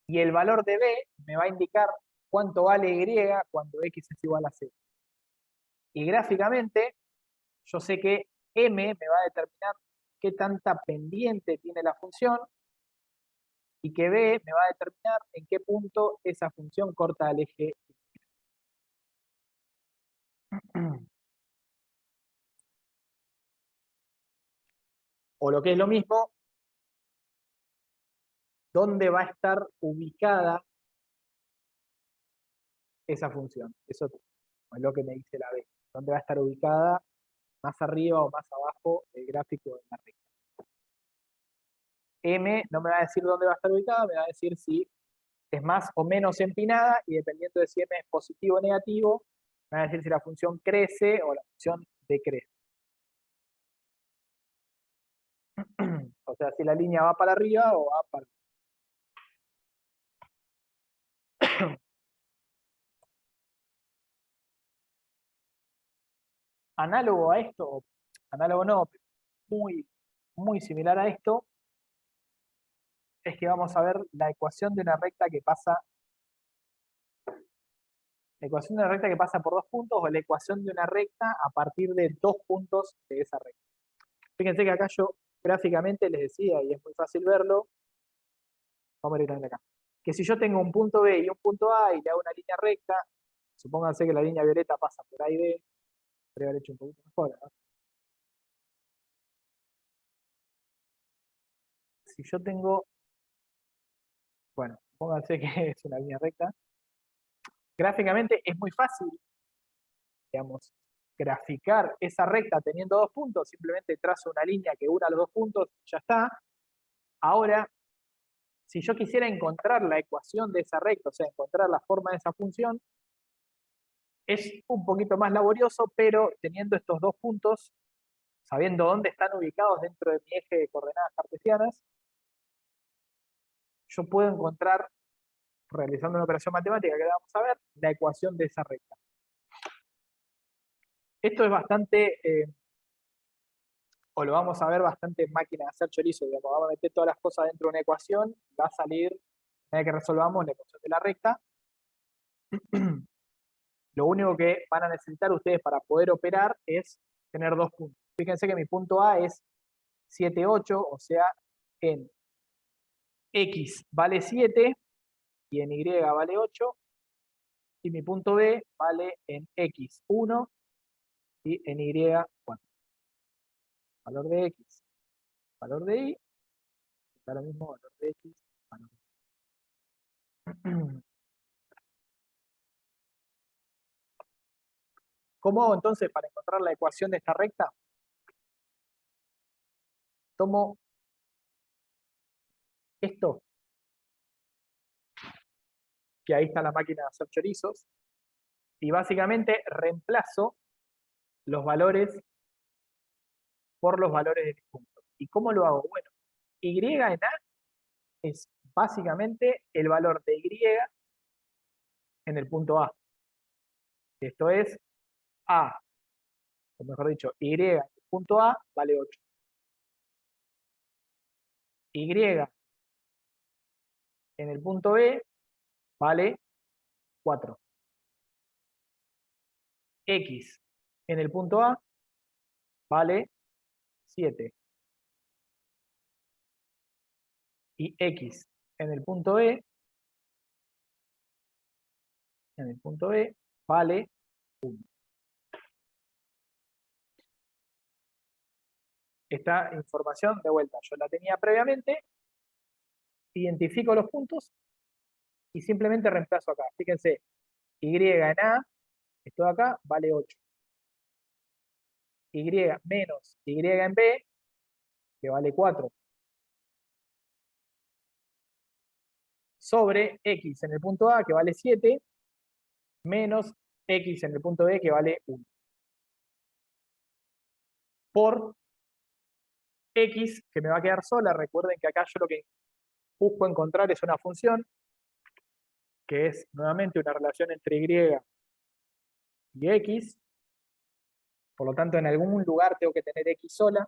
Y el valor de B me va a indicar cuánto vale Y cuando X es igual a 0. Y gráficamente, yo sé que M me va a determinar qué tanta pendiente tiene la función y que B me va a determinar en qué punto esa función corta al eje. O lo que es lo mismo, ¿dónde va a estar ubicada esa función? Eso es lo que me dice la B. ¿Dónde va a estar ubicada? Más arriba o más abajo del gráfico de la recta. M no me va a decir dónde va a estar ubicada, me va a decir si es más o menos empinada, y dependiendo de si M es positivo o negativo, me va a decir si la función crece o la función decrece. O sea, si la línea va para arriba o va para análogo a esto, análogo no, pero muy similar a esto, es que vamos a ver la ecuación de una recta que pasa, por 2 puntos, o la ecuación de una recta a partir de 2 puntos de esa recta. Fíjense que acá yo gráficamente les decía, y es muy fácil verlo, vamos a ir acá, que si yo tengo un punto B y un punto A y le hago una línea recta, supónganse que la línea violeta pasa por A y B, podría haber hecho un poquito mejor, ¿no? Si yo tengo, bueno, pónganse que es una línea recta, gráficamente es muy fácil, digamos, graficar esa recta teniendo 2 puntos, simplemente trazo una línea que una los 2 puntos y ya está. Ahora, si yo quisiera encontrar la ecuación de esa recta, o sea, encontrar la forma de esa función, es un poquito más laborioso, pero teniendo estos 2 puntos, sabiendo dónde están ubicados dentro de mi eje de coordenadas cartesianas, yo puedo encontrar, realizando una operación matemática que vamos a ver, la ecuación de esa recta. Esto es bastante, o lo vamos a ver bastante en máquina de hacer chorizo, digamos, vamos a meter todas las cosas dentro de una ecuación, va a salir, una vez que resolvamos la ecuación de la recta. Lo único que van a necesitar ustedes para poder operar es tener 2 puntos. Fíjense que mi punto A es 7, 8, o sea, en X vale 7 y en Y vale 8, y mi punto B vale en X 1 y en Y 4. Valor de X, valor de Y, está lo mismo, valor de X, valor de Y. ¿Cómo hago entonces para encontrar la ecuación de esta recta? Tomo esto, que ahí está la máquina de hacer chorizos, y básicamente reemplazo los valores por los valores de mis puntos. ¿Y cómo lo hago? Bueno, y en A es básicamente el valor de Y en el punto A. Esto es A, o mejor dicho, Y en el punto A vale 8. Y en el punto B vale 4. X en el punto A vale 7. Y X en el punto B vale 1. Esta información, de vuelta, yo la tenía previamente, identifico los puntos y simplemente reemplazo acá. Fíjense, Y en A, esto de acá, vale 8. Y menos Y en B, que vale 4. Sobre X en el punto A, que vale 7, menos X en el punto B, que vale 1. Por X, que me va a quedar sola. Recuerden que acá yo lo que busco encontrar es una función, que es nuevamente una relación entre Y X. Por lo tanto, en algún lugar tengo que tener X sola.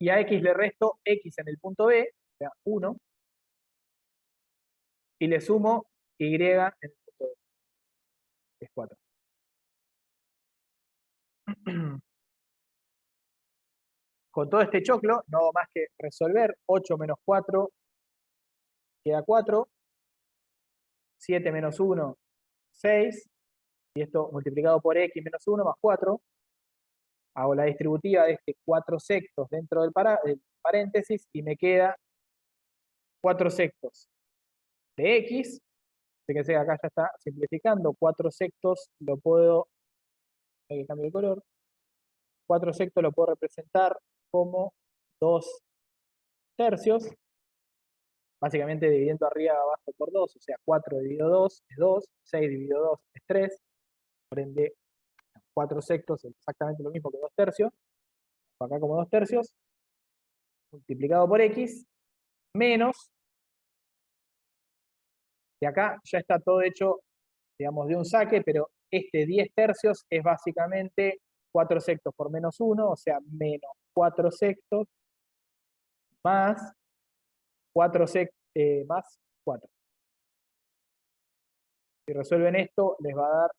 Y a X le resto X en el punto B, o sea, 1. Y le sumo Y en el punto B, que es 4. Con todo este choclo, no hago más que resolver. 8 menos 4 queda 4. 7 menos 1, 6. Y esto multiplicado por X menos 1 más 4. Hago la distributiva de este 4 sextos dentro del paréntesis y me queda 4 sextos de X. Fíjense que acá ya está simplificando. 4 sextos lo puedo, hay que cambiar el color. 4 sextos lo puedo representar como 2 tercios. Básicamente dividiendo arriba abajo por 2, o sea, 4 dividido 2 es 2, 6 dividido 2 es 3, por ende 4 sextos es exactamente lo mismo que 2 tercios, acá como 2 tercios, multiplicado por X, menos, y acá ya está todo hecho, digamos, de un saque, pero este 10 tercios es básicamente 4 sextos por menos 1, o sea, menos 4 sextos, más 4 sextos, más 4. Si resuelven esto, les va a dar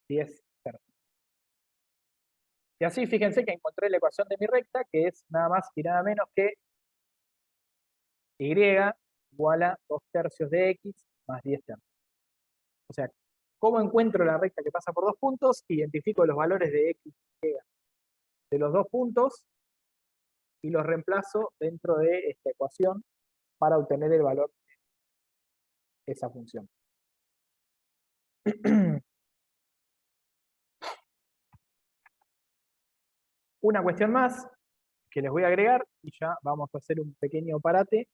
10 tercios. Y así, fíjense que encontré la ecuación de mi recta, que es nada más y nada menos que Y igual a 2 tercios de X más 10 tercios. O sea, ¿cómo encuentro la recta que pasa por 2 puntos? Identifico los valores de X y Y de los 2 puntos y los reemplazo dentro de esta ecuación para obtener el valor de esa función. Una cuestión más que les voy a agregar y ya vamos a hacer un pequeño parate.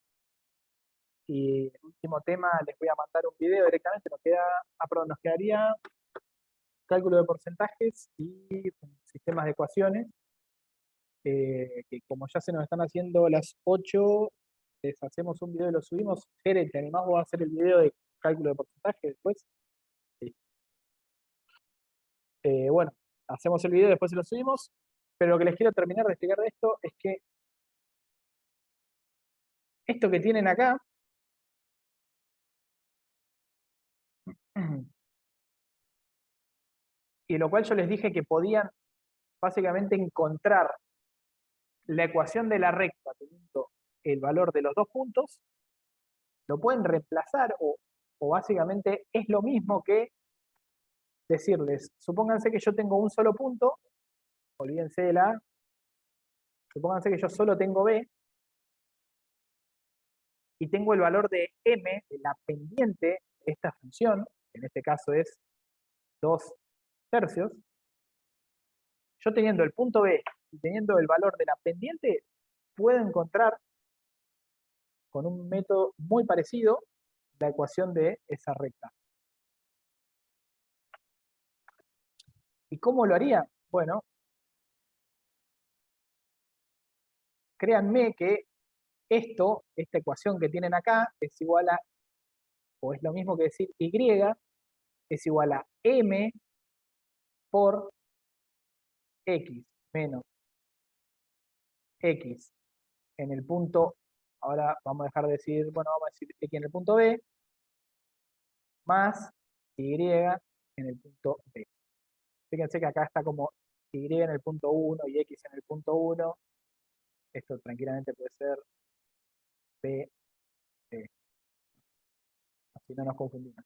Y el último tema les voy a mandar un video directamente. Nos quedaría cálculo de porcentajes y sistemas de ecuaciones. Que como ya se nos están haciendo las 8, les hacemos un video y lo subimos. Jere, ¿te animás vos a hacer el video de cálculo de porcentaje después? Sí. Bueno, hacemos el video y después se lo subimos. Pero lo que les quiero terminar de explicar de esto es que esto que tienen acá y lo cual yo les dije que podían básicamente encontrar la ecuación de la recta teniendo el valor de los 2 puntos, lo pueden reemplazar o básicamente es lo mismo que decirles, supónganse que yo tengo un solo punto, olvídense de la A, supónganse que yo solo tengo B, y tengo el valor de M, de la pendiente de esta función, que en este caso es 2 tercios, yo teniendo el punto B y teniendo el valor de la pendiente, puedo encontrar con un método muy parecido la ecuación de esa recta. ¿Y cómo lo haría? Bueno, créanme que esta ecuación que tienen acá, es igual a, o es lo mismo que decir y, es igual a m por x menos x en el punto, ahora vamos a dejar de decir, bueno, vamos a decir x en el punto B, más y en el punto B. Fíjense que acá está como y en el punto 1 y x en el punto 1. Esto tranquilamente puede ser B, B. Así no nos confundimos.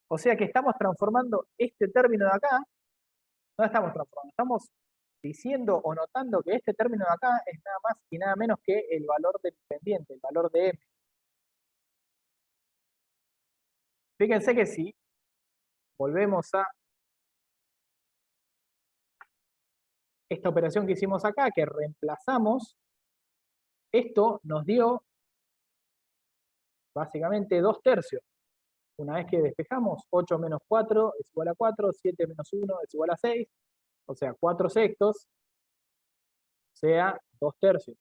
O sea que estamos transformando este término de acá, no estamos transformando, estamos diciendo o notando que este término de acá es nada más y nada menos que el valor del pendiente, el valor de m. Fíjense que si volvemos a esta operación que hicimos acá, que reemplazamos, esto nos dio básicamente 2/3. Una vez que despejamos, 8 menos 4 es igual a 4, 7 menos 1 es igual a 6, o sea, 4/6, o sea, 2/3. O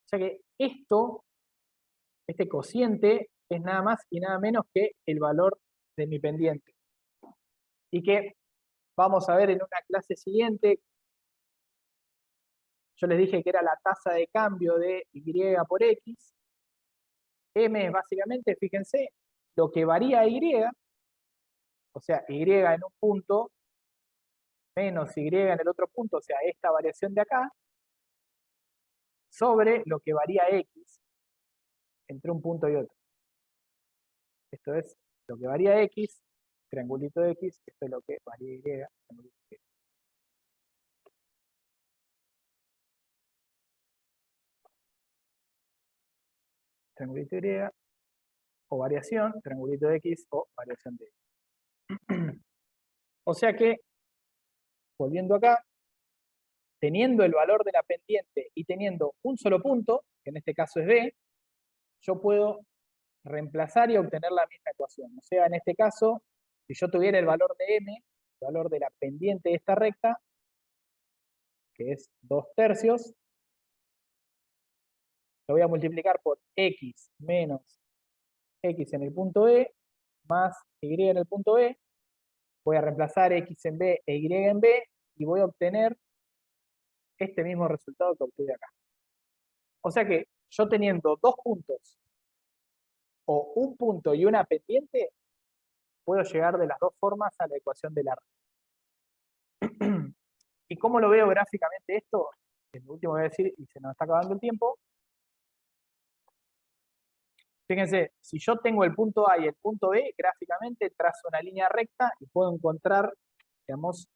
sea que este cociente, es nada más y nada menos que el valor de mi pendiente. Y que vamos a ver en una clase siguiente, yo les dije que era la tasa de cambio de y por x. M es básicamente, fíjense, lo que varía y, o sea, y en un punto menos y en el otro punto, o sea, esta variación de acá, sobre lo que varía x entre un punto y otro. Esto es lo que varía x, triangulito de x, esto es lo que varía y, triangulito de x. Triangulito y, o variación, triangulito de x o variación de x. O sea que, volviendo acá, teniendo el valor de la pendiente y teniendo un solo punto, que en este caso es B, yo puedo reemplazar y obtener la misma ecuación. O sea, en este caso, si yo tuviera el valor de M, el valor de la pendiente de esta recta, que es 2/3, lo voy a multiplicar por x menos x en el punto E, más y en el punto E, voy a reemplazar x en B e y en B, y voy a obtener este mismo resultado que obtuve acá. O sea que yo teniendo dos puntos o un punto y una pendiente, puedo llegar de las dos formas a la ecuación de la recta. ¿Y cómo lo veo gráficamente esto? Es lo último que voy a decir y se nos está acabando el tiempo. Fíjense, si yo tengo el punto A y el punto B, gráficamente trazo una línea recta y puedo encontrar, digamos,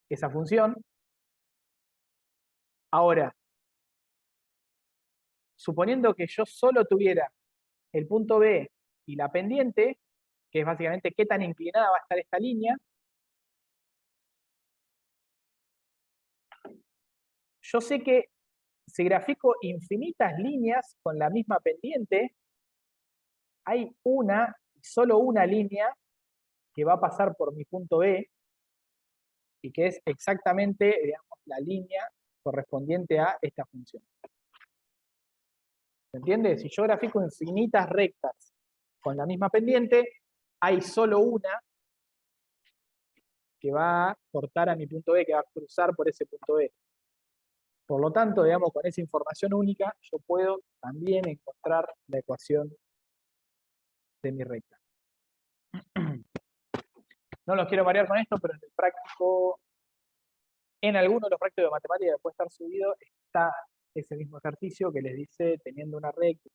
esa función. Ahora, suponiendo que yo solo tuviera el punto B y la pendiente, que es básicamente qué tan inclinada va a estar esta línea, yo sé que si grafico infinitas líneas con la misma pendiente, hay una, solo una línea que va a pasar por mi punto B y que es exactamente, digamos, la línea correspondiente a esta función. ¿Se entiende? Si yo grafico infinitas rectas con la misma pendiente, hay solo una que va a cortar a mi punto B, que va a cruzar por ese punto B. Por lo tanto, digamos, con esa información única, yo puedo también encontrar la ecuación de mi recta. No los quiero marear con esto, pero en el práctico, en alguno de los prácticos de matemática que puede estar subido, está ese mismo ejercicio que les dice, teniendo una recta,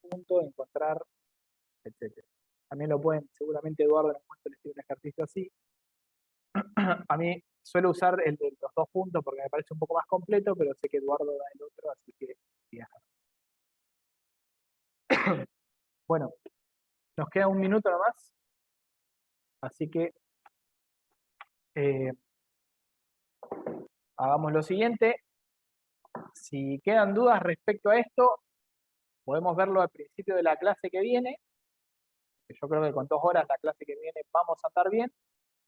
un punto, encontrar, etc. También lo pueden, seguramente Eduardo en un momento les tiene un ejercicio así. A mí suelo usar el de los dos puntos porque me parece un poco más completo, pero sé que Eduardo da el otro, así que viaja. Bueno, nos queda un minuto nomás, así que hagamos lo siguiente. Si quedan dudas respecto a esto, podemos verlo al principio de la clase que viene, que yo creo que con 2 horas la clase que viene vamos a estar bien.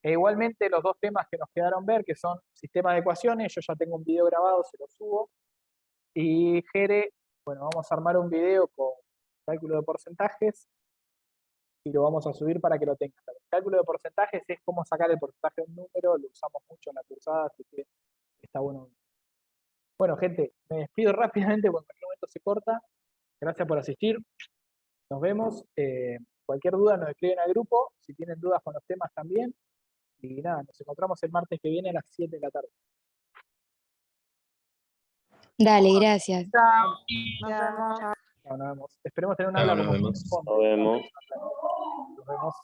E igualmente los dos temas que nos quedaron ver, que son sistema de ecuaciones, yo ya tengo un video grabado, se lo subo. Y Jere, bueno, vamos a armar un video con cálculo de porcentajes y lo vamos a subir para que lo tengan. El cálculo de porcentajes es cómo sacar el porcentaje de un número, lo usamos mucho en la cursada, así que está bueno. Bueno, gente, me despido rápidamente porque en cualquier momento se corta. Gracias por asistir. Nos vemos. Cualquier duda nos escriben al grupo. Si tienen dudas con los temas también. Y nada, nos encontramos el martes que viene a las 7 de la tarde. Dale, gracias. Chao. Nos vemos. Nos vemos. Esperemos tener una Chao, aula nos como vemos. fondo. Nos vemos. Nos vemos.